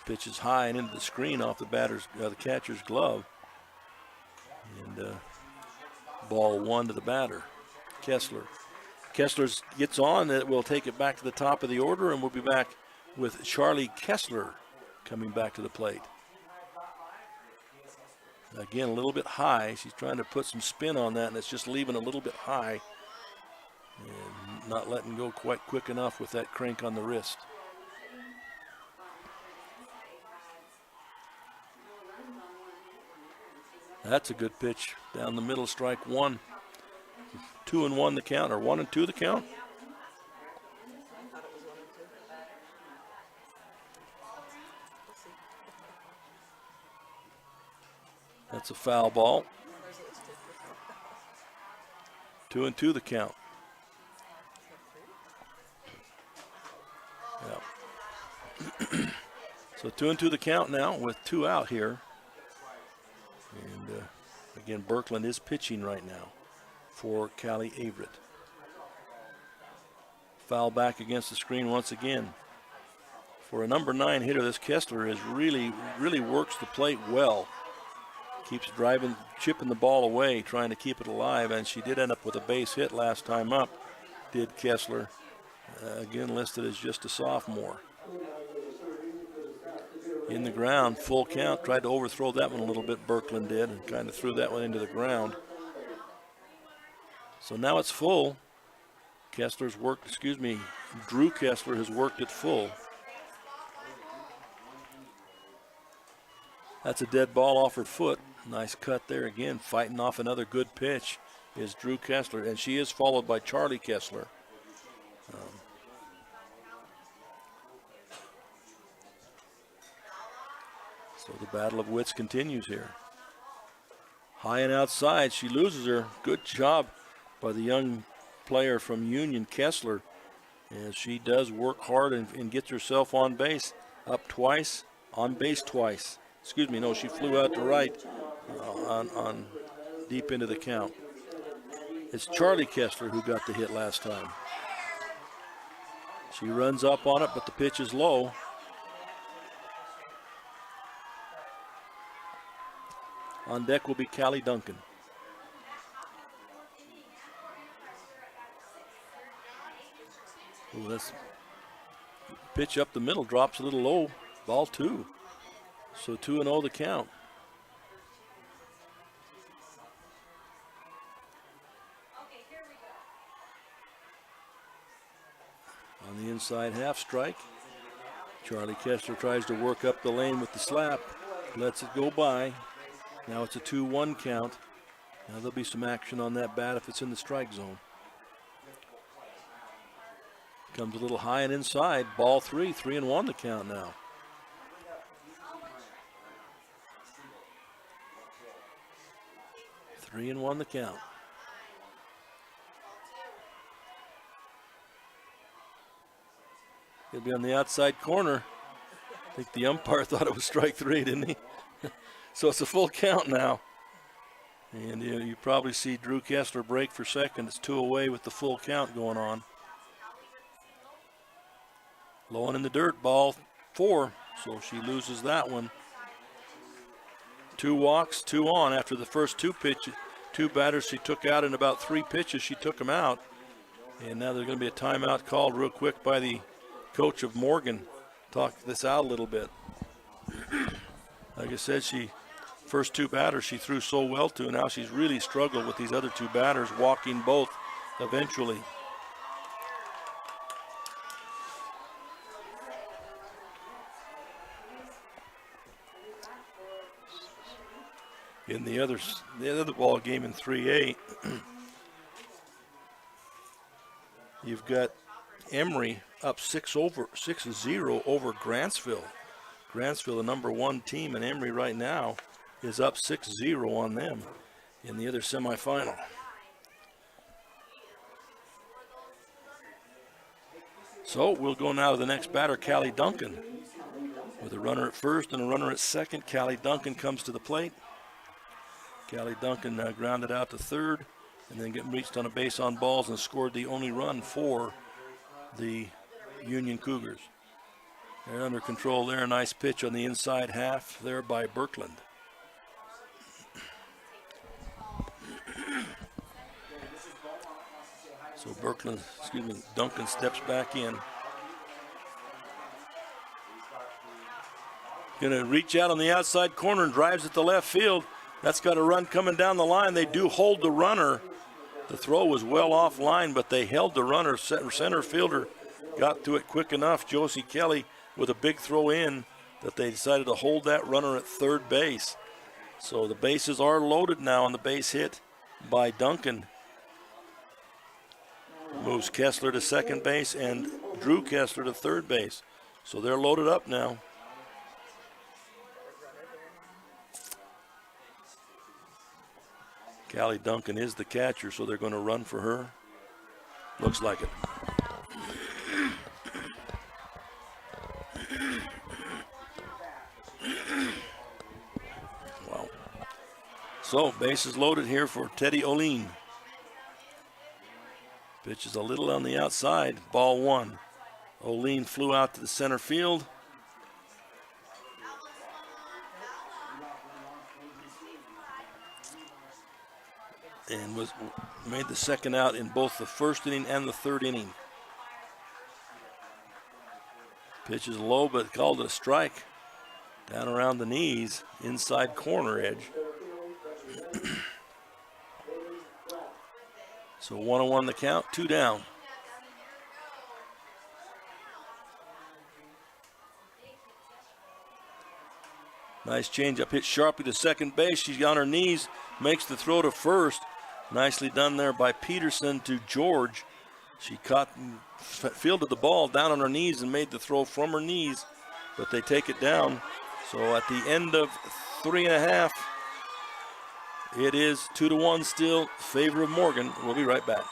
Pitches high and into the screen off the catcher's glove. And ball 1 to the batter, Kessler. Kessler gets on. It will take it back to the top of the order, and we'll be back with Charlie Kessler coming back to the plate. Again, a little bit high. She's trying to put some spin on that, and it's just leaving a little bit high and not letting go quite quick enough with that crank on the wrist. That's a good pitch down the middle, strike 1. 2-1 the count, or 1-2 the count. That's a foul ball. 2-2 the count. Yeah. So 2-2 the count now with 2 out here. And again, Berkland is pitching right now for Callie Averett. Foul back against the screen once again. For a number 9 hitter, this Kessler is really works the plate well. Keeps driving, chipping the ball away, trying to keep it alive, and she did end up with a base hit last time up, did Kessler. Again, listed as just a sophomore. In the ground, full count. Tried to overthrow that one a little bit, Berkland did, and kind of threw that one into the ground. So now it's full. Drew Kessler has worked it full. That's a dead ball off her foot. Nice cut there again. Fighting off another good pitch is Drew Kessler, and she is followed by Charlie Kessler. So the battle of wits continues here. High and outside, she loses her. Good job by the young player from Union, Kessler, as she does work hard and gets herself on base. Up twice, on base twice. She flew out to right on deep into the count. It's Charlie Kessler who got the hit last time. She runs up on it, but the pitch is low. On deck will be Callie Duncan. Ooh, this pitch up the middle drops a little low. Ball 2. So 2-0 the count. On the inside half strike. Charlie Kessler tries to work up the lane with the slap. Lets it go by. Now it's a 2-1 count. Now there'll be some action on that bat if it's in the strike zone. Comes a little high and inside. Ball 3, 3-1 the count now. Three and 1 the count. It'll be on the outside corner. I think the umpire thought it was strike 3, didn't he? So it's a full count now. And you probably see Drew Kessler break for second. It's 2 away with the full count going on. Low and in the dirt, ball 4. So she loses that one. 2 walks, 2 on after the first 2 pitches. 2 batters she took out in about 3 pitches. She took them out. And now there's going to be a timeout called real quick by the coach of Morgan. Talk this out a little bit. Like I said, she First two batters she threw so well to. Now she's really struggled with these other two batters, walking both eventually. In the other ball game in 3A, you've got Emory up 6-0 over Grantsville. Grantsville, the number one team, and Emory right now is up 6-0 on them in the other semifinal. So we'll go now to the next batter, Callie Duncan. With a runner at first and a runner at second, Callie Duncan comes to the plate. Callie Duncan grounded out to third and then reached on a base on balls and scored the only run for the Union Cougars. They're under control there. A nice pitch on the inside half there by Birkland. So Duncan steps back in. Gonna reach out on the outside corner and drives at the left field. That's got a run coming down the line. They do hold the runner. The throw was well offline, but they held the runner. Center fielder got to it quick enough. Josie Kelly with a big throw in that they decided to hold that runner at third base. So the bases are loaded now on the base hit by Duncan. Moves Kessler to second base and Drew Kessler to third base. So they're loaded up now. Callie Duncan is the catcher, so they're going to run for her. Looks like it. Wow. So bases loaded here for Teddy Oline. Pitch is a little on the outside, ball one. Oline flew out to the center field. And made the second out in both the first inning and the third inning. Pitch is low, but called it a strike. Down around the knees, inside corner edge. So 1-1 the count, 2 down. Nice changeup, hit sharply to second base. She's on her knees, makes the throw to first. Nicely done there by Peterson to George. She fielded the ball down on her knees and made the throw from her knees, but they take it down. So at the end of 3.5, it is 2-1 still, favor of Morgan. We'll be right back.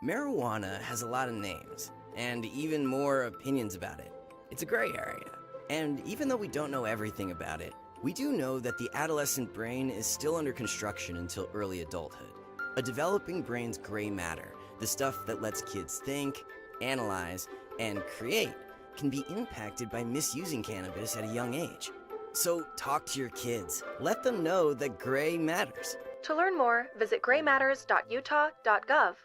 Marijuana has a lot of names and even more opinions about it. It's a gray area. And even though we don't know everything about it, we do know that the adolescent brain is still under construction until early adulthood. A developing brain's gray matter, the stuff that lets kids think, analyze, and create, can be impacted by misusing cannabis at a young age. So talk to your kids. Let them know that gray matters. To learn more, visit graymatters.utah.gov.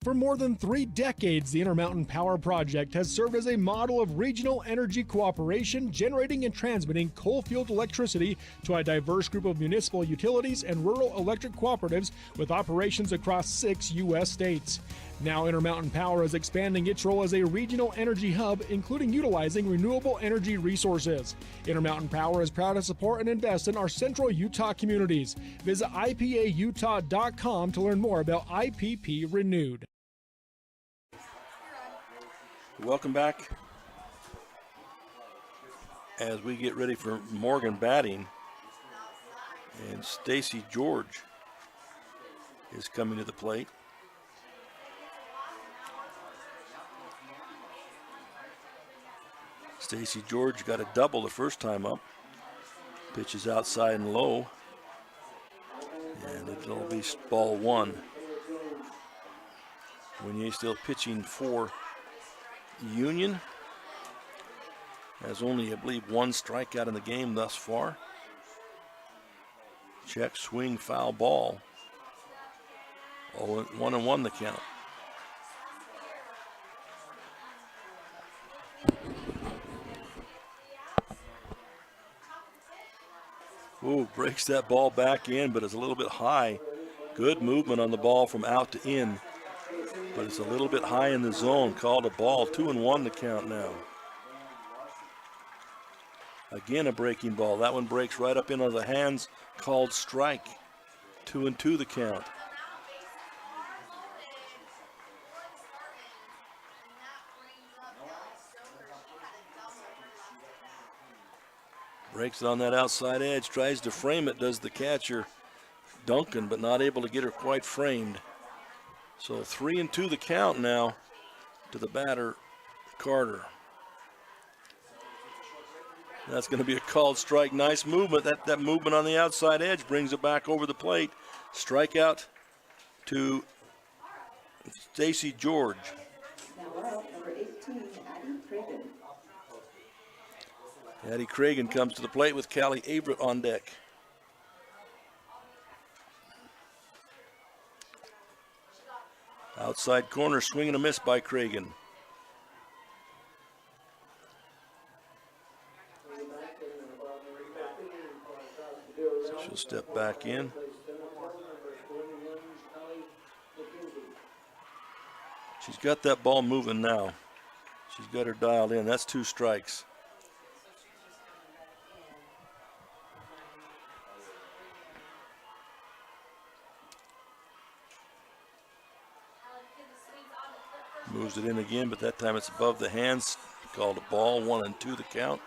For more than 3 decades, the Intermountain Power Project has served as a model of regional energy cooperation, generating and transmitting coal-fueled electricity to a diverse group of municipal utilities and rural electric cooperatives with operations across 6 U.S. states. Now Intermountain Power is expanding its role as a regional energy hub, including utilizing renewable energy resources. Intermountain Power is proud to support and invest in our central Utah communities. Visit ipautah.com to learn more about IPP Renewed. Welcome back as we get ready for Morgan batting. And Stacy George is coming to the plate. Stacy George got a double the first time up. Pitch is outside and low. And it'll be ball one. Winier still pitching for Union. Has only, I believe, 1 strikeout in the game thus far. Check, swing, foul ball. 1-1 the count. Ooh, breaks that ball back in, but it's a little bit high. Good movement on the ball from out to in, but it's a little bit high in the zone. Called a ball, 2-1 to count now. Again, a breaking ball. That one breaks right up into the hands, called strike. 2-2 the count. Breaks it on that outside edge, tries to frame it, does the catcher, Duncan, but not able to get her quite framed. So 3-2 the count now to the batter, Carter. That's going to be a called strike. Nice movement. That movement on the outside edge brings it back over the plate. Strikeout to Stacy George. Now out, number 18, Addie Cragen. Addie Cragen comes to the plate with Callie Averett on deck. Outside corner, swing and a miss by Cragen. She'll step back in. She's got that ball moving now. She's got her dialed in. That's 2 strikes. Moves it in again, but that time it's above the hands. Called a ball, 1-2 the count.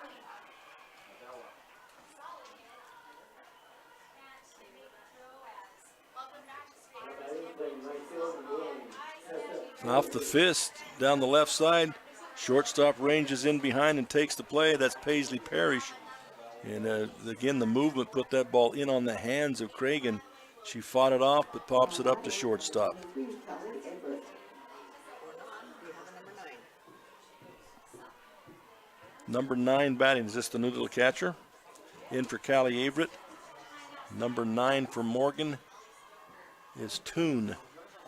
Off the fist, down the left side. Shortstop ranges in behind and takes the play. That's Paisley Parrish. And again, the movement put that ball in on the hands of Cragen. She fought it off, but pops it up to shortstop. Number 9 batting. Is this the new little catcher? In for Callie Averett. Number 9 for Morgan is Toon.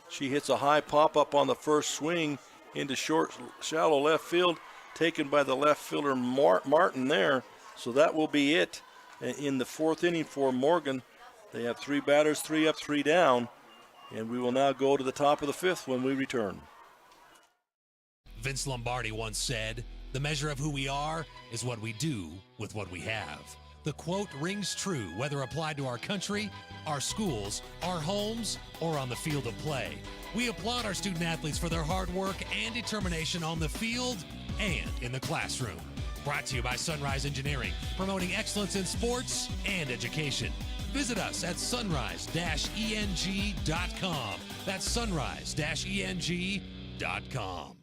She hits a high pop-up on the first swing into short, shallow left field, taken by the left fielder Martin there. So that will be it in the 4th inning for Morgan. They have 3 batters, 3 up, 3 down, and we will now go to the top of the 5th when we return. Vince Lombardi once said, "The measure of who we are is what we do with what we have." The quote rings true whether applied to our country, our schools, our homes, or on the field of play. We applaud our student athletes for their hard work and determination on the field and in the classroom. Brought to you by Sunrise Engineering, promoting excellence in sports and education. Visit us at sunrise-eng.com. That's sunrise-eng.com.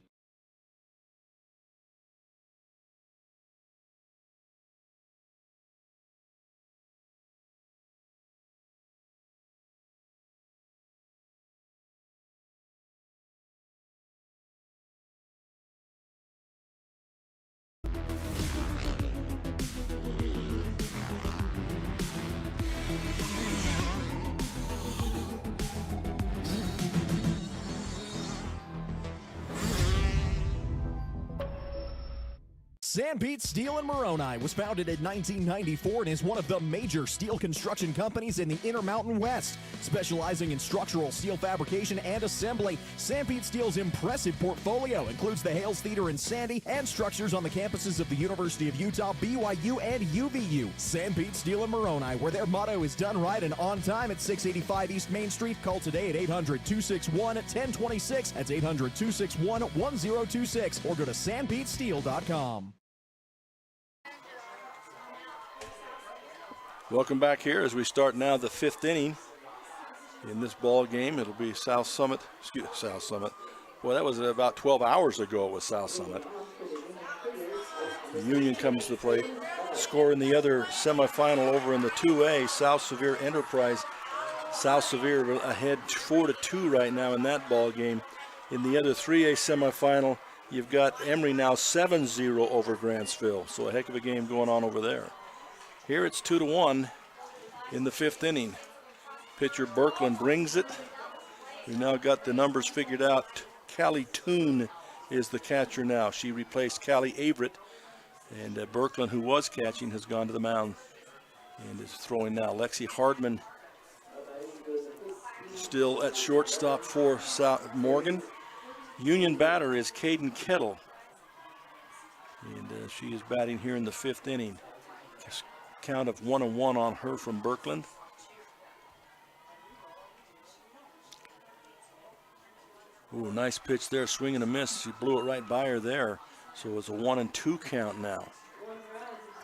Sanpete Steel in Moroni was founded in 1994 and is one of the major steel construction companies in the Intermountain West. Specializing in structural steel fabrication and assembly, Sanpete Steel's impressive portfolio includes the Hales Theater in Sandy and structures on the campuses of the University of Utah, BYU, and UVU. Sanpete Steel in Moroni, where their motto is done right and on time at 685 East Main Street. Call today at 800-261-1026. That's 800-261-1026. Or go to sanpetesteel.com. Welcome back here as we start now the 5th inning in this ball game. It'll be South Summit. Boy, that was about 12 hours ago it was South Summit. The Union comes to the plate, scoring the other semifinal over in the 2A, South Sevier Enterprise. South Sevier ahead 4-2 right now in that ball game. In the other 3A semifinal, you've got Emory now 7-0 over Grantsville. So a heck of a game going on over there. Here it's 2-1 in the 5th inning. Pitcher Birkeland brings it. We've now got the numbers figured out. Callie Toon is the catcher now. She replaced Callie Averett. And Birkeland, who was catching, has gone to the mound. And is throwing now. Lexi Hardman still at shortstop for South Morgan. Union batter is Caden Kettle. And she is batting here in the 5th inning. Just count of 1-1 on her from Birkeland. Ooh, nice pitch there, swing and a miss. She blew it right by her there. So it's a 1-2 count now.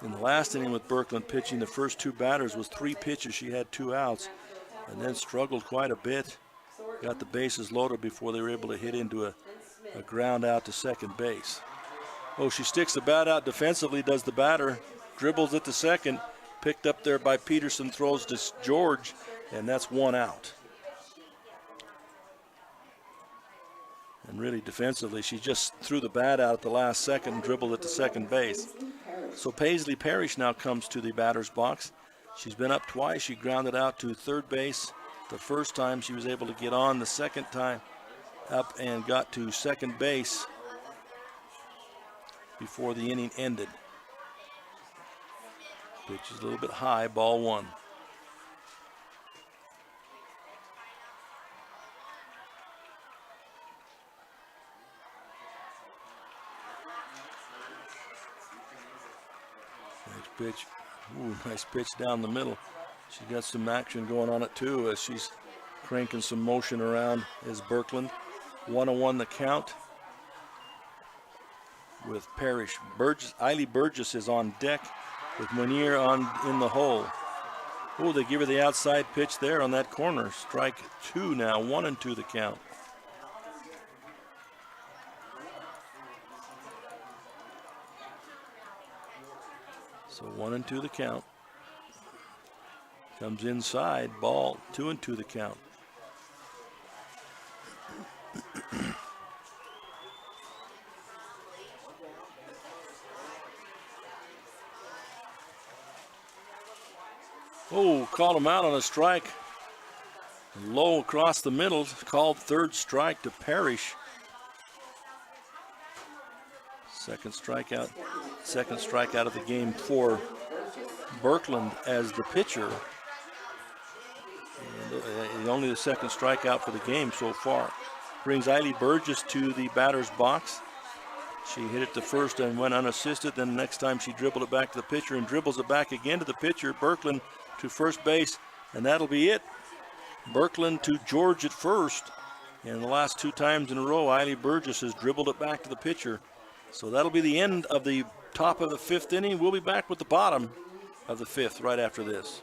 In the last inning with Birkeland pitching, the first 2 batters was 3 pitches. She had 2 outs and then struggled quite a bit. Got the bases loaded before they were able to hit into a ground out to second base. Oh, she sticks the bat out defensively, does the batter. Dribbles it to second. Picked up there by Peterson, throws to George, and that's 1 out. And really defensively, she just threw the bat out at the last second and dribbled it to second base. So Paisley Parrish now comes to the batter's box. She's been up twice. She grounded out to third base. The first time she was able to get on, the second time up and got to second base before the inning ended. Pitch is a little bit high, ball 1. Nice pitch. Ooh, nice pitch down the middle. She got some action going on it too as she's cranking some motion around as Birkeland. 1-1 the count with Parrish. Eiley Burgess is on deck with Monier in the hole. Oh, they give her the outside pitch there on that corner. Strike 2 now, 1-2 the count. So 1-2 the count. Comes inside, ball 2-2 the count. Oh, called him out on a strike. Low across the middle, called third strike to Parrish. Second strikeout of the game for Birkeland as the pitcher. And only the second strikeout for the game so far. Brings Eiley Burgess to the batter's box. She hit it to first and went unassisted. Then the next time she dribbled it back to the pitcher and dribbles it back again to the pitcher. Birkeland to first base, and that'll be it. Birkeland to George at first. And the last 2 times in a row, Eiley Burgess has dribbled it back to the pitcher. So that'll be the end of the top of the 5th inning. We'll be back with the bottom of the 5th right after this.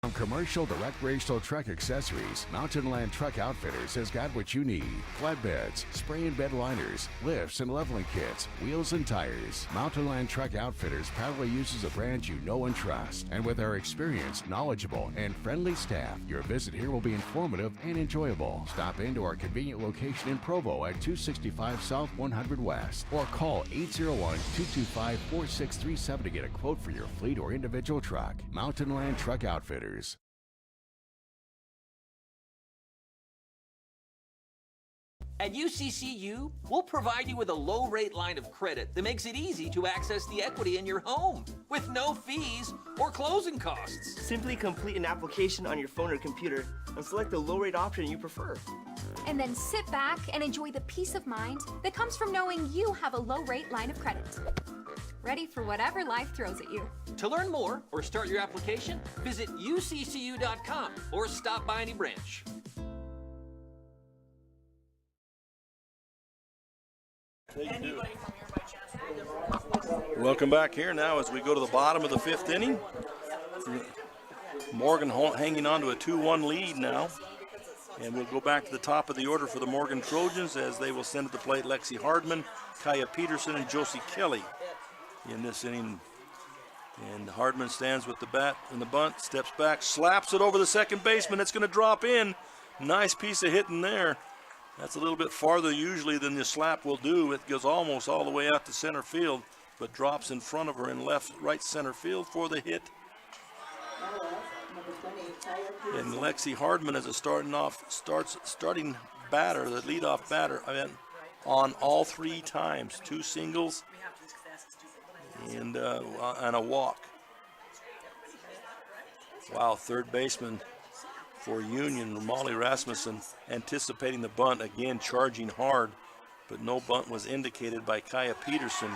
From Commercial Direct Racial Truck Accessories, Mountain Land Truck Outfitters has got what you need. Flatbeds, spray and bed liners, lifts and leveling kits, wheels and tires. Mountain Land Truck Outfitters proudly uses a brand you know and trust. And with our experienced, knowledgeable, and friendly staff, your visit here will be informative and enjoyable. Stop into our convenient location in Provo at 265 South 100 West or call 801-225-4637 to get a quote for your fleet or individual truck. Mountain Land Truck Outfitters. At UCCU, we'll provide you with a low-rate line of credit that makes it easy to access the equity in your home with no fees or closing costs. Simply complete an application on your phone or computer and select the low-rate option you prefer. And then sit back and enjoy the peace of mind that comes from knowing you have a low-rate line of credit. Ready for whatever life throws at you. To learn more or start your application, visit uccu.com or stop by any branch. Welcome back here now as we go to the bottom of the 5th inning. Morgan hanging on to a 2-1 lead now. And we'll go back to the top of the order for the Morgan Trojans as they will send to the plate Lexi Hardman, Kaya Peterson, and Josie Kelly in this inning. And Hardman stands with the bat in the bunt, steps back, slaps it over the second baseman. It's going to drop in. Nice piece of hitting there. That's a little bit farther usually than the slap will do. It goes almost all the way out to center field, but drops in front of her in right center field for the hit. And Lexi Hardman as a starting batter, the leadoff batter, on all 3 times, 2 singles and a walk. Wow, third baseman for Union, Molly Rasmussen, anticipating the bunt, again charging hard, but no bunt was indicated by Kaya Peterson.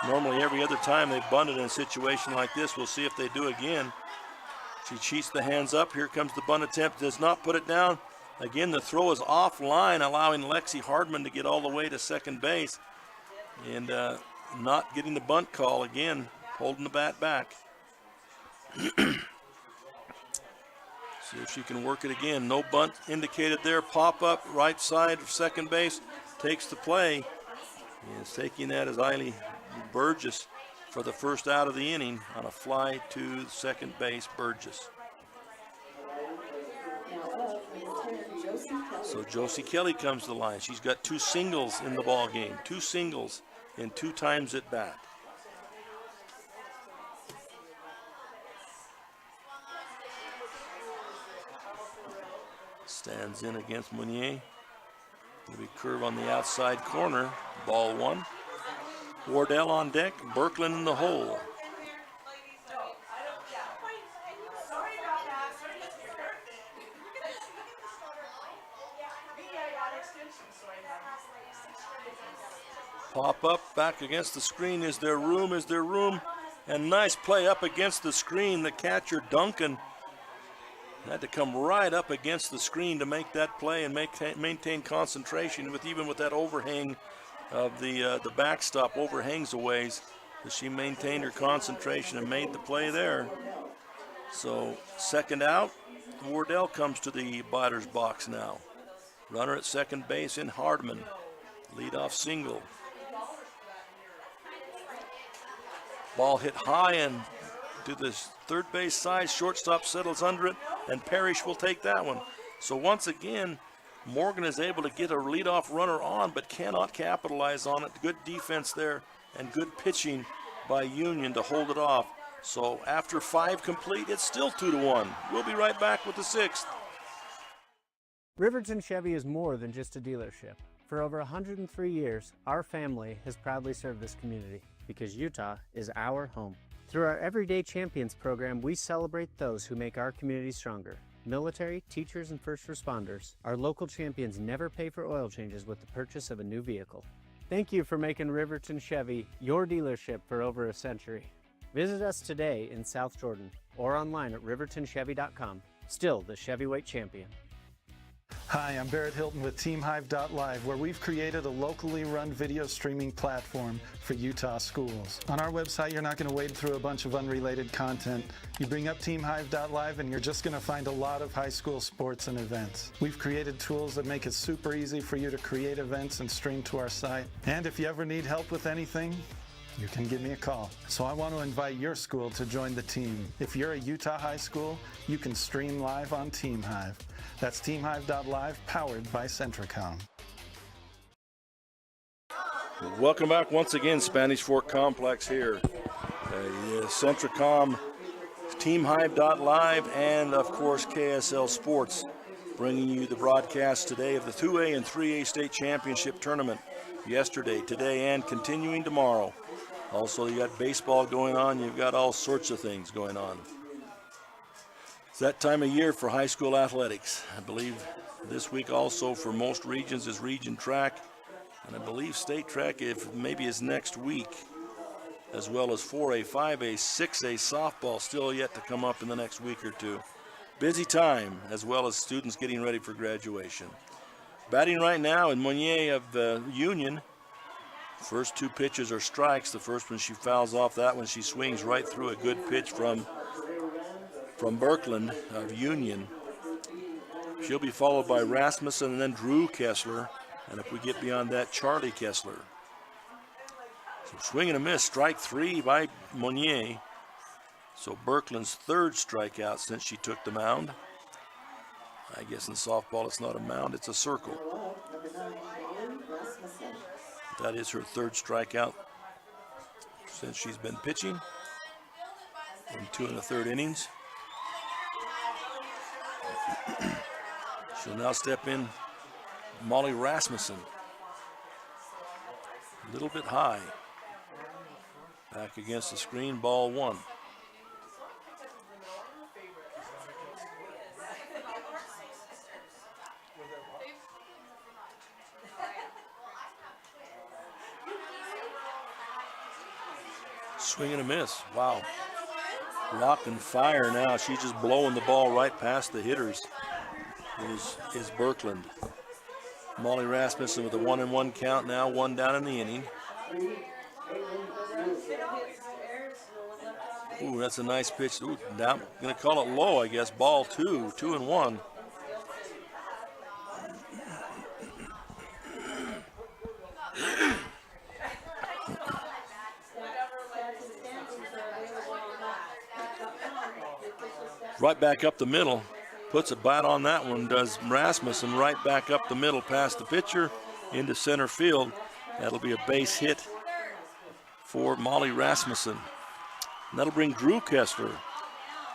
Normally every other time they've bunted in a situation like this. We'll see if they do again. She cheats the hands up. Here comes the bunt attempt, does not put it down. Again, the throw is offline, allowing Lexi Hardman to get all the way to second base. And not getting the bunt call again, holding the bat back. See if she can work it again. No bunt indicated there. Pop up right side of second base. Takes the play. And is taking that as Eiley Burgess for the first out of the inning on a fly to second base, Burgess. So Josie Kelly comes to the line. She's got 2 singles in the ball game. 2 singles and 2 times at bat. Stands in against Meunier. Maybe curve on the outside corner. Ball 1. Wardell on deck. Berkland in the hole. Pop up back against the screen. Is there room? Is there room? And nice play up against the screen. The catcher, Duncan, had to come right up against the screen to make that play and maintain concentration even with that overhang of the backstop overhangs a ways. But she maintained her concentration and made the play there. So second out, Wardell comes to the batter's box now. Runner at second base in Hardman. Leadoff single. Ball hit high and to the third base side. Shortstop settles under it, and Parrish will take that one. So once again, Morgan is able to get a leadoff runner on, but cannot capitalize on it. Good defense there and good pitching by Union to hold it off. So after 5 complete, it's still 2-1. We'll be right back with the 6th. Riverton Chevy is more than just a dealership. For over 103 years, our family has proudly served this community because Utah is our home. Through our Everyday Champions program, we celebrate those who make our community stronger. Military, teachers, and first responders. Our local champions never pay for oil changes with the purchase of a new vehicle. Thank you for making Riverton Chevy your dealership for over a century. Visit us today in South Jordan or online at rivertonchevy.com. Still the Chevyweight champion. Hi, I'm Barrett Hilton with TeamHive.live, where we've created a locally run video streaming platform for Utah schools. On our website, you're not going to wade through a bunch of unrelated content. You bring up TeamHive.live and you're just going to find a lot of high school sports and events. We've created tools that make it super easy for you to create events and stream to our site. And if you ever need help with anything, you can give me a call. So I want to invite your school to join the team. If you're a Utah high school, you can stream live on TeamHive. That's TeamHive.live, powered by Centricom. Welcome back once again, Spanish Fork Complex here. Centricom, TeamHive.live, and of course KSL Sports, bringing you the broadcast today of the 2A and 3A state championship tournament. Yesterday, today, and continuing tomorrow. Also, you got baseball going on. You've got all sorts of things going on. It's that time of year for high school athletics. I believe this week also for most regions is region track. And I believe state track maybe is next week, as well as 4A, 5A, 6A softball still yet to come up in the next week or two. Busy time, as well as students getting ready for graduation. Batting right now in Meunier of Union. First 2 pitches are strikes. The first one she fouls off. That one she swings right through a good pitch from Berkland of Union. She'll be followed by Rasmussen and then Drew Kessler. And if we get beyond that, Charlie Kessler. So swing and a miss. Strike 3 by Meunier. So Berkland's 3rd strikeout since she took the mound. I guess in softball it's not a mound, it's a circle. That is her 3rd strikeout since she's been pitching in 2 1/3 innings. She'll now step in Molly Rasmussen. A little bit high. Back against the screen, ball 1. Swing and a miss. Wow. Rock and fire now. She's just blowing the ball right past the hitters. Is Birkeland. Molly Rasmussen with a 1-1 count now, one down in the inning. Ooh, that's a nice pitch. Ooh, now I'm going to call it low, I guess. Ball 2, 2-1. Right back up the middle. Puts a bat on that one, does Rasmussen, right back up the middle past the pitcher into center field. That'll be a base hit for Molly Rasmussen. And that'll bring Drew Kessler.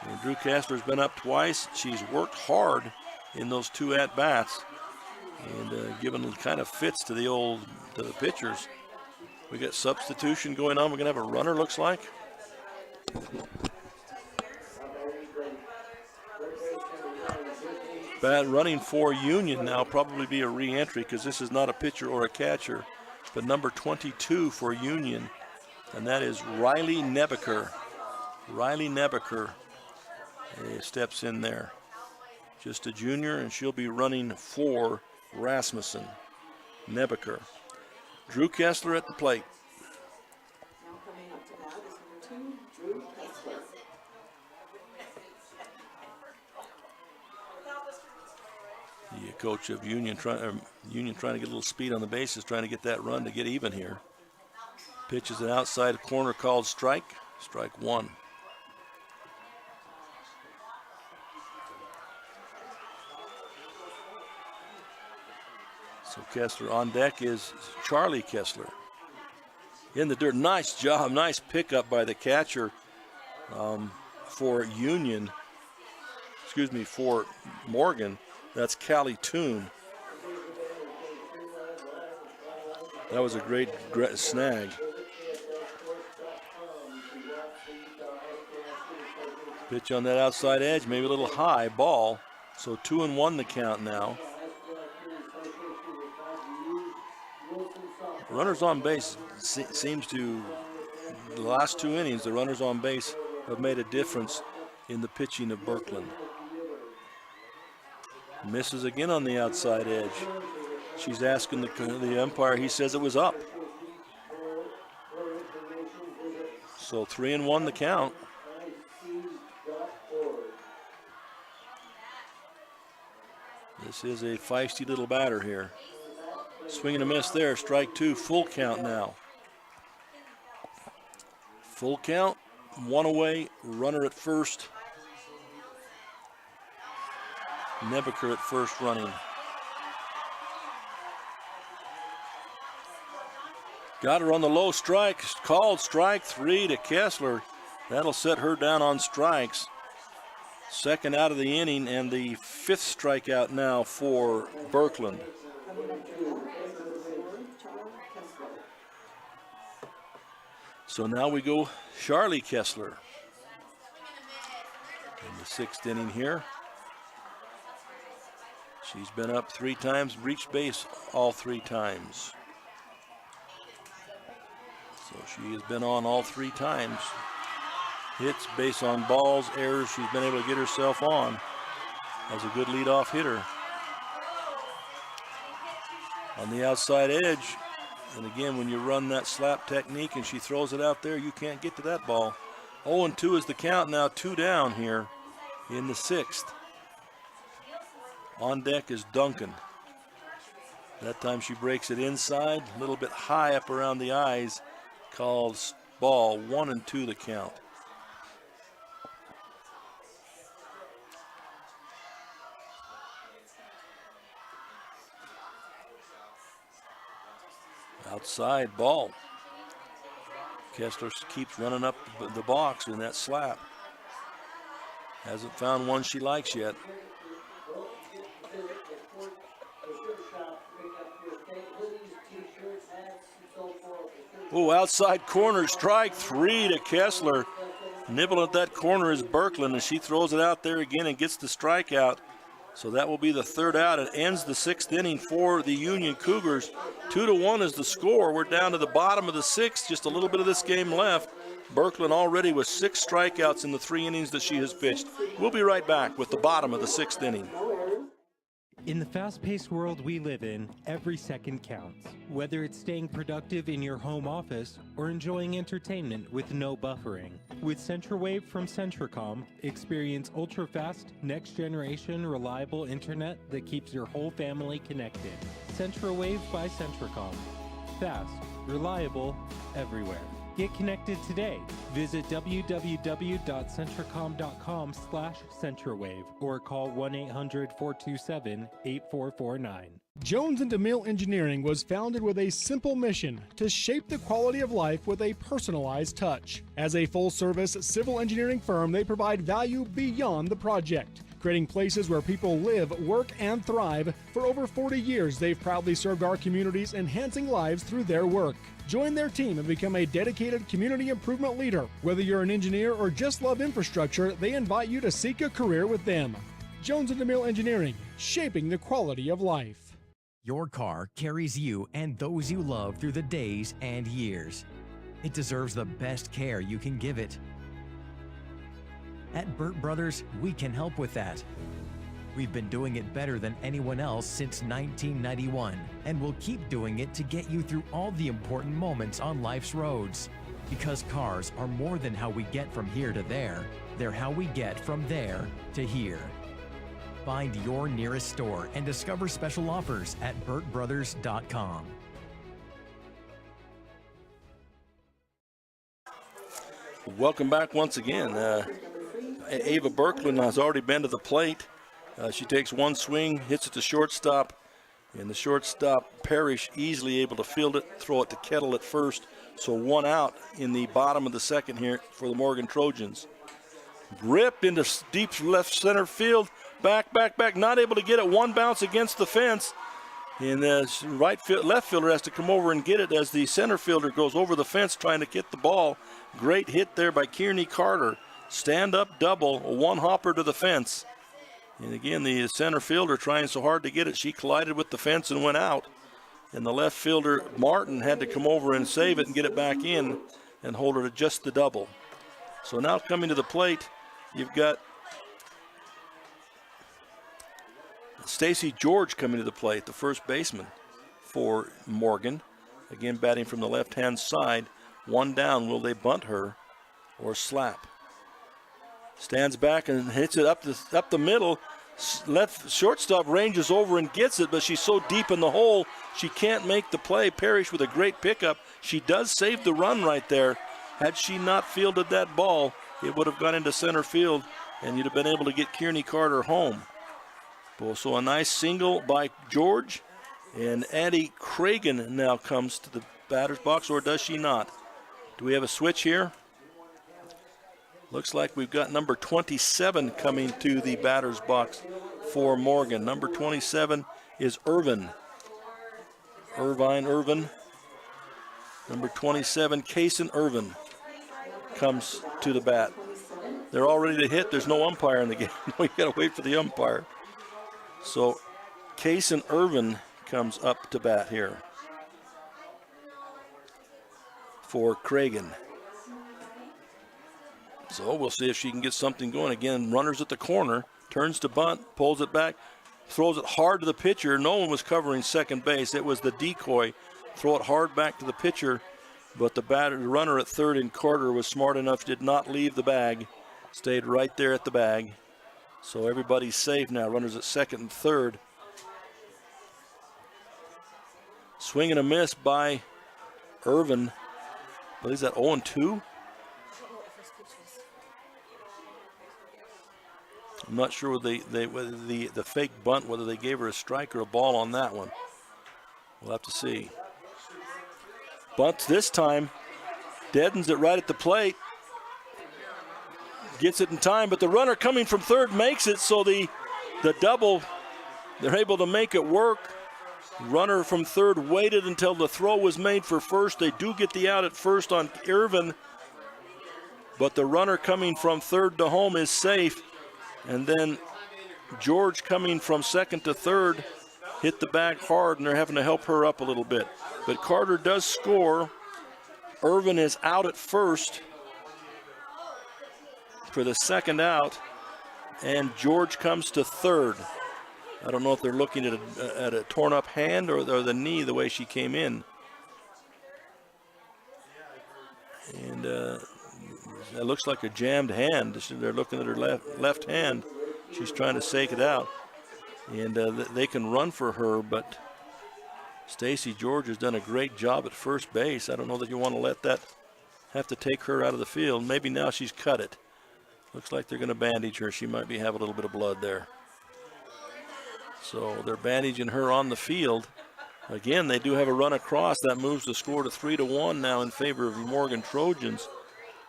And Drew Kessler's been up twice. She's worked hard in those 2 at-bats and given kind of fits to the pitchers. We got substitution going on. We're going to have a runner, looks like. Bat running for Union now, probably be a re-entry because this is not a pitcher or a catcher, but number 22 for Union, and that is Riley Nebeker. Riley Nebeker steps in there. Just a junior, and she'll be running for Rasmussen. Nebeker. Drew Kessler at the plate. Now coming up to bat is number 2, Drew Kessler. The coach of Union trying to get a little speed on the bases, trying to get that run to get even here. Pitches an outside corner called strike. Strike 1. So Kessler on deck is Charlie Kessler. In the dirt. Nice job. Nice pickup by the catcher for Union. Excuse me, for Morgan. That's Callie Toon. That was a great snag. Pitch on that outside edge, maybe a little high ball. So 2-1 the count now. Runners on base seems to, the last 2 innings, the runners on base have made a difference in the pitching of Birkeland. Misses again on the outside edge. She's asking the umpire, he says it was up. So 3-1 the count. This is a feisty little batter here. Swing and a miss there, strike 2, full count now. Full count, 1 away, runner at first. Nebeker at first running. Got her on the low strike, called strike 3 to Kessler. That'll set her down on strikes. Second out of the inning and the 5th strikeout now for Birkeland. So now we go Charlie Kessler in the 6th inning here. She's been up 3 times, reached base all 3 times. So she has been on all 3 times. Hits, base on balls, errors, she's been able to get herself on as a good leadoff hitter. On the outside edge, and again, when you run that slap technique and she throws it out there, you can't get to that ball. 0-2 is the count now, 2 down here in the 6th. On deck is Duncan. That time she breaks it inside, a little bit high up around the eyes, called ball. 1-2 the count. Outside ball. Kessler keeps running up the box in that slap. Hasn't found one she likes yet. Oh, outside corner, strike 3 to Kessler. Nibbling at that corner is Birkeland, and she throws it out there again and gets the strikeout. So that will be the 3rd out. It ends the 6th inning for the Union Cougars. 2-1 is the score. We're down to the bottom of the 6th. Just a little bit of this game left. Berkland already with 6 strikeouts in the 3 innings that she has pitched. We'll be right back with the bottom of the 6th inning. In the fast-paced world we live in, every second counts. Whether it's staying productive in your home office or enjoying entertainment with no buffering. With CentraWave from Centracom, experience ultra-fast, next-generation, reliable internet that keeps your whole family connected. CentraWave by Centracom. Fast, reliable, everywhere. Get connected today. Visit www.centracom.com/CentraWave or call 1-800-427-8449. Jones and DeMille Engineering was founded with a simple mission to shape the quality of life with a personalized touch. As a full-service civil engineering firm, they provide value beyond the project, creating places where people live, work, and thrive. For over 40 years, they've proudly served our communities, enhancing lives through their work. Join their team and become a dedicated community improvement leader. Whether you're an engineer or just love infrastructure, they invite you to seek a career with them. Jones and DeMille Engineering, shaping the quality of life. Your car carries you and those you love through the days and years. It deserves the best care you can give it. At Burt Brothers, we can help with that. We've been doing it better than anyone else since 1991, and we'll keep doing it to get you through all the important moments on life's roads. Because cars are more than how we get from here to there, they're how we get from there to here. Find your nearest store and discover special offers at burtbrothers.com. Welcome back once again. Ava Berkland has already been to the plate. She takes one swing, hits it to shortstop, and the shortstop, Parrish, easily able to field it, throw it to Kettle at first. So 1 out in the bottom of the 2nd here for the Morgan Trojans. Ripped into deep left center field, back, not able to get it. 1 bounce against the fence. And the left fielder has to come over and get it as the center fielder goes over the fence trying to get the ball. Great hit there by Kearney Carter. Stand-up double, a 1-hopper to the fence. And again, the center fielder trying so hard to get it, she collided with the fence and went out. And the left fielder, Martin, had to come over and save it and get it back in and hold her to just the double. So now coming to the plate, you've got Stacy George coming to the plate, the first baseman for Morgan. Again, batting from the left-hand side. 1 down. Will they bunt her or slap? Stands back and hits it up the middle. Left shortstop ranges over and gets it, but she's so deep in the hole, she can't make the play. Parrish with a great pickup. She does save the run right there. Had she not fielded that ball, it would have gone into center field, and you'd have been able to get Kearney Carter home. So a nice single by George, and Addie Cragen now comes to the batter's box, or does she not? Do we have a switch here? Looks like we've got number 27 coming to the batter's box for Morgan. Number 27 is Irvin. Irvin. Number 27, Kaysen Irvin, comes to the bat. They're all ready to hit. There's no umpire in the game. We got to wait for the umpire. So Kaysen Irvin comes up to bat here for Cragen. So we'll see if she can get something going. Again, runners at the corner, turns to bunt, pulls it back, throws it hard to the pitcher. No one was covering second base. It was the decoy. Throw it hard back to the pitcher, but the runner at third in Carter was smart enough, did not leave the bag, stayed right there at the bag. So everybody's safe now. Runners at second and third. Swing and a miss by Irvin. But is that 0-2? I'm not sure whether the fake bunt, whether they gave her a strike or a ball on that one. We'll have to see. Bunt this time, deadens it right at the plate. Gets it in time, but the runner coming from third makes it, so the double, they're able to make it work. Runner from third waited until the throw was made for first. They do get the out at first on Irvin, but the runner coming from third to home is safe. And then George coming from second to third hit the bag hard, and they're having to help her up a little bit. But Carter does score. Irvin is out at first, for the second out, and George comes to third. I don't know if they're looking at a torn up hand or the knee the way she came in. And it looks like a jammed hand. They're looking at her left hand. She's trying to shake it out. And they can run for her, but Stacy George has done a great job at first base. I don't know that you want to let that have to take her out of the field. Maybe now she's cut it. Looks like they're going to bandage her. She might have a little bit of blood there. So they're bandaging her on the field. Again, they do have a run across. That moves the score to 3-1 now in favor of Morgan Trojans.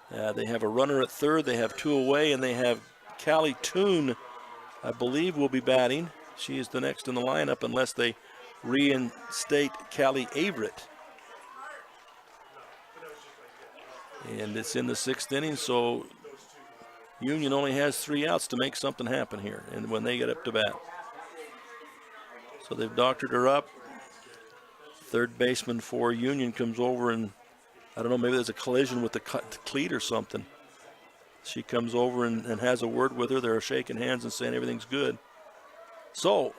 They have a runner at third. They have two away, and they have Callie Toon, I believe, will be batting. She is the next in the lineup unless they reinstate Callie Averett. And it's in the sixth inning, so Union only has 3 outs to make something happen here, and when they get up to bat. So they've doctored her up. Third baseman for Union comes over, and I don't know, maybe there's a collision with the cleat or something. She comes over and has a word with her. They're shaking hands and saying everything's good. So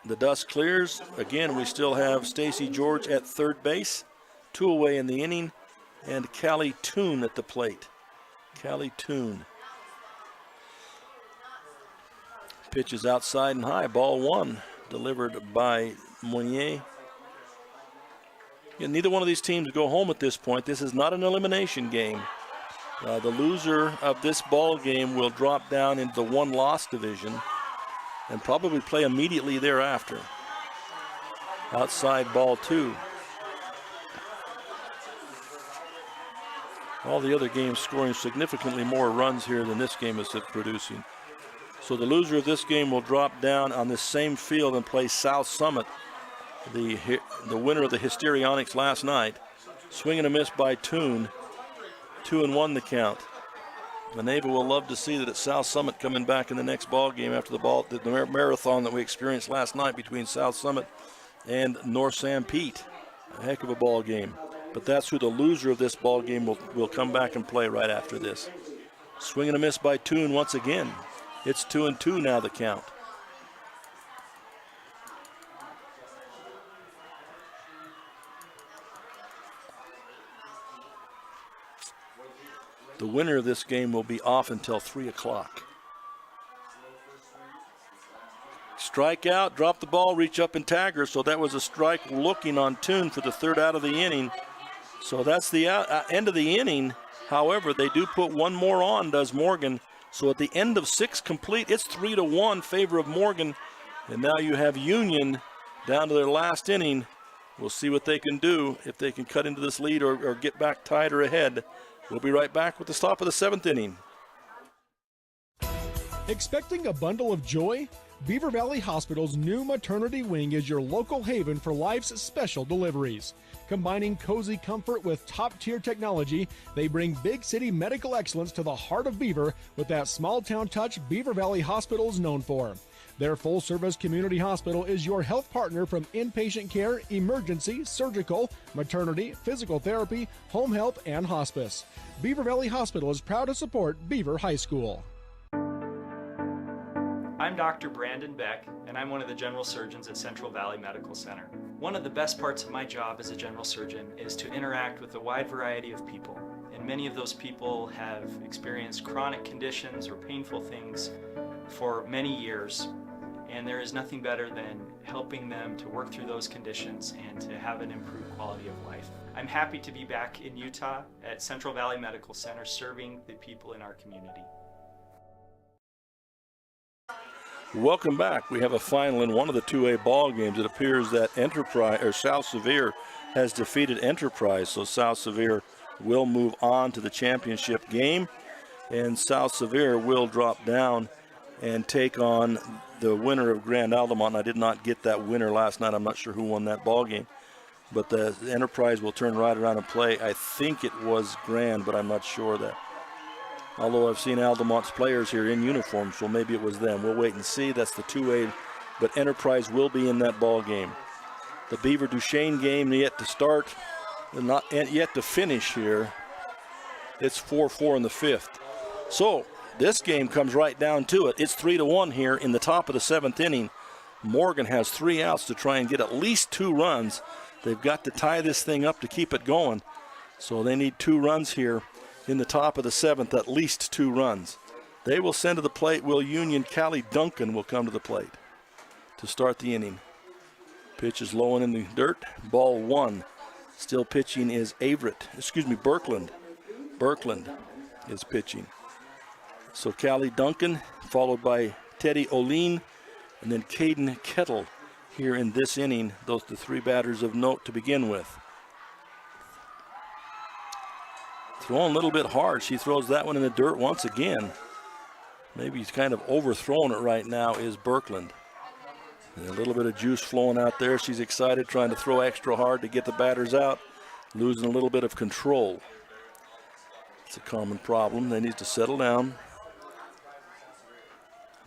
the dust clears. Again, we still have Stacy George at third base, 2 away in the inning, and Callie Toon at the plate. Callie Toon. Pitch is outside and high, ball 1, delivered by Monnier. And neither one of these teams go home at this point. This is not an elimination game. The loser of this ball game will drop down into the one-loss division and probably play immediately thereafter. Outside ball 2. All the other games scoring significantly more runs here than this game is producing. So the loser of this game will drop down on this same field and play South Summit, the winner of the Histrionics last night. Swing and a miss by Toon. 2-1 the count. Maneva will love to see that it's South Summit coming back in the next ball game after the marathon that we experienced last night between South Summit and North San Pete. A heck of a ball game. But that's who the loser of this ball game will come back and play right after this. Swing and a miss by Toon once again. It's 2-2 now the count. The winner of this game will be off until 3 o'clock. Strikeout, drop the ball, reach up and tag her. So that was a strike looking on Toon for the third out of the inning. So that's the end of the inning. However, they do put one more on, does Morgan. So at the end of 6 complete, it's 3-1 favor of Morgan. And now you have Union down to their last inning. We'll see what they can do, if they can cut into this lead or get back tied or ahead. We'll be right back with the stop of the 7th inning. Expecting a bundle of joy? Beaver Valley Hospital's new maternity wing is your local haven for life's special deliveries. Combining cozy comfort with top-tier technology, they bring big city medical excellence to the heart of Beaver with that small-town touch Beaver Valley Hospital is known for. Their full-service community hospital is your health partner from inpatient care, emergency, surgical, maternity, physical therapy, home health, and hospice. Beaver Valley Hospital is proud to support Beaver High School. I'm Dr. Brandon Beck, and I'm one of the general surgeons at Central Valley Medical Center. One of the best parts of my job as a general surgeon is to interact with a wide variety of people. And many of those people have experienced chronic conditions or painful things for many years. And there is nothing better than helping them to work through those conditions and to have an improved quality of life. I'm happy to be back in Utah at Central Valley Medical Center serving the people in our community. Welcome back. We have a final in one of the 2A ball games. It appears that South Sevier has defeated Enterprise, so South Sevier will move on to the championship game, and South Sevier will drop down and take on the winner of Grand Altamont. I did not get that winner last night. I'm not sure who won that ball game, but the Enterprise will turn right around and play. I think it was Grand, but I'm not sure that. Although I've seen Altamont's players here in uniform, so maybe it was them. We'll wait and see. That's the 2A, but Enterprise will be in that ball game. The Beaver Duchesne game yet to start, not yet to finish here. It's 4-4 in the 5th. So this game comes right down to it. It's 3-1 here in the top of the 7th inning. Morgan has 3 outs to try and get at least 2 runs. They've got to tie this thing up to keep it going. So they need 2 runs here in the top of the 7th, at least 2 runs. They will send to the plate. Will Union. Callie Duncan will come to the plate to start the inning. Pitch is low and in the dirt. Ball 1. Still pitching is Birkland. Birkland is pitching. So Callie Duncan, followed by Teddy Oline, and then Caden Kettle here in this inning. Those are the 3 batters of note to begin with. Throwing a little bit hard. She throws that one in the dirt once again. Maybe he's kind of overthrowing it right now is Birkland. And a little bit of juice flowing out there. She's excited, trying to throw extra hard to get the batters out, losing a little bit of control. It's a common problem. They need to settle down.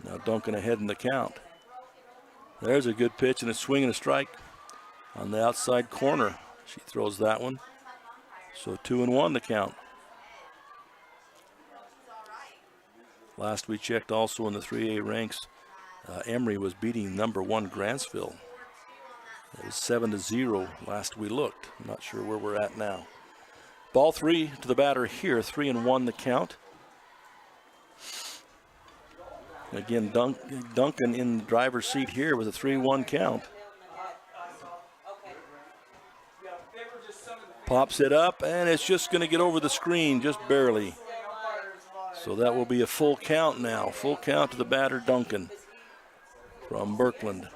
Now Duncan ahead in the count. There's a good pitch and a swing and a strike on the outside corner. She throws that one. So 2-1 the count. Last we checked also in the 3A ranks, Emory was beating number 1 Grantsville. It was 7-0 last we looked. I'm not sure where we're at now. Ball 3 to the batter here, 3-1 the count. Again, Duncan in the driver's seat here with a 3-1 count. Pops it up, and it's just going to get over the screen, just barely. So that will be a full count now. Full count to the batter, Duncan, from Birkland.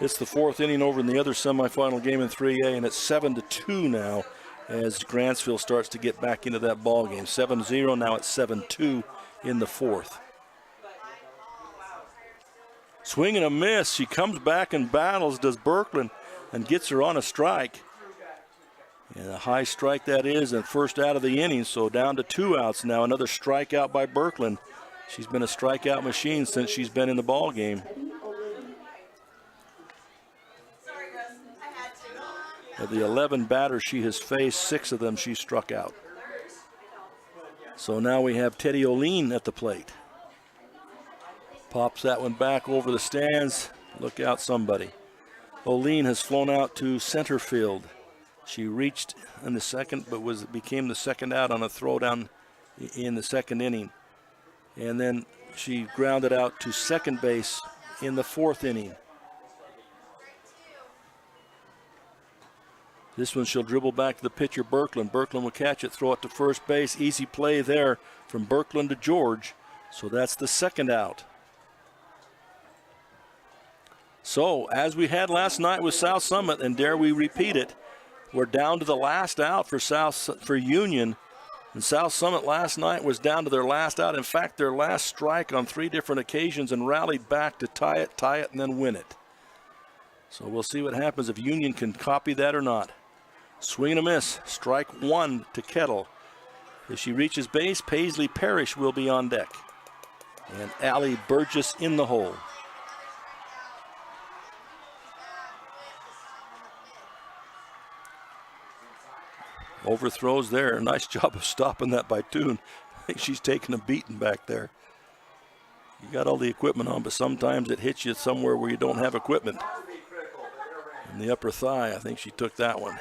It's the 4th inning over in the other semifinal game in 3A, and it's 7-2 now as Grantsville starts to get back into that ball game. 7-0, now it's 7-2 in the 4th. Swing and a miss. She comes back and battles, does Birkland, and gets her on a strike. And a high strike that is, and first out of the inning, so down to 2 outs now. Another strikeout by Birkland. She's been a strikeout machine since she's been in the ball game. Of the 11 batters she has faced, 6 of them she struck out. So now we have Teddy Oline at the plate. Pops that one back over the stands. Look out, somebody. Oline has flown out to center field. She reached in the second, but became the second out on a throwdown in the 2nd inning. And then she grounded out to second base in the 4th inning. This one she'll dribble back to the pitcher, Birkland. Birkland will catch it, throw it to first base. Easy play there from Birkland to George. So that's the 2nd out. So as we had last night with South Summit, and dare we repeat it, we're down to the last out for Union. And South Summit last night was down to their last out. In fact, their last strike on 3 different occasions, and rallied back to tie it, and then win it. So we'll see what happens if Union can copy that or not. Swing and a miss. Strike 1 to Kettle. If she reaches base, Paisley Parrish will be on deck. And Allie Burgess in the hole. Overthrows there. Nice job of stopping that by Toon. I think she's taking a beating back there. You got all the equipment on, but sometimes it hits you somewhere where you don't have equipment. In the upper thigh, I think she took that one.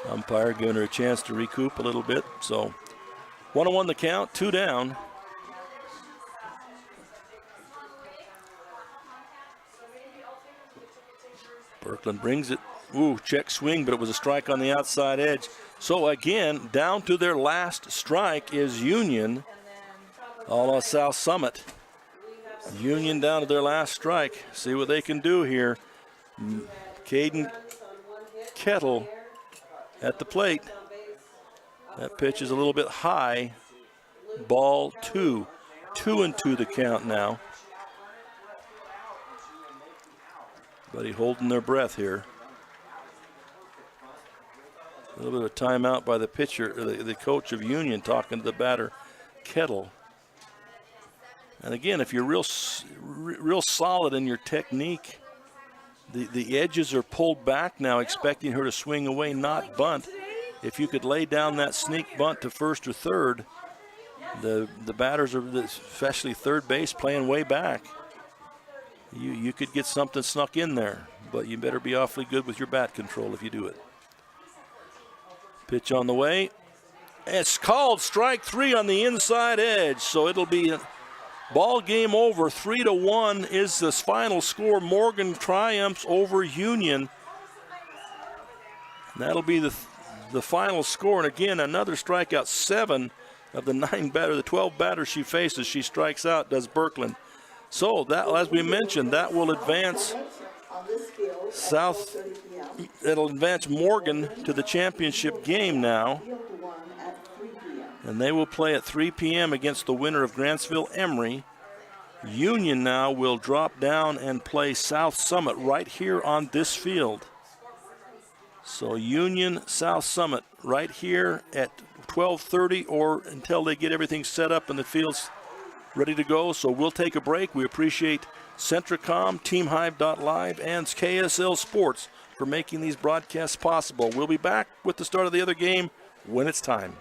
Umpire giving her a chance to recoup a little bit. So 1-1 the count, 2 down. Birkland brings it. Ooh, check swing, but it was a strike on the outside edge. So again, down to their last strike is Union, a la South Summit. Union down to their last strike. See what they can do here. Caden Kettle at the plate. That pitch is a little bit high. Ball 2. 2-2 the count now. Everybody holding their breath here. A little bit of a timeout by the pitcher, the coach of Union, talking to the batter, Kettle. And again, if you're real solid in your technique, the edges are pulled back now, expecting her to swing away, not bunt. if you could lay down that sneak bunt to first or third, the batters, are, especially third base, playing way back. You could get something snuck in there, but you better be awfully good with your bat control if you do it. Pitch on the way. It's called strike 3 on the inside edge, so it'll be a ball game over. 3-1 is the final score. Morgan triumphs over Union. That'll be the final score. And again, another strikeout. 7 of the 12 batters she faces, she strikes out, does Birkeland. So that, as we mentioned, that will advance it'll advance Morgan to the championship game now. And they will play at 3 p.m. against the winner of Grantsville-Emory. Union now will drop down and play South Summit right here on this field. So Union, South Summit right here at 12:30 or until they get everything set up and the field's ready to go. So we'll take a break. We appreciate Centricom, TeamHive.live, and KSL Sports for making these broadcasts possible. We'll be back with the start of the other game when it's time.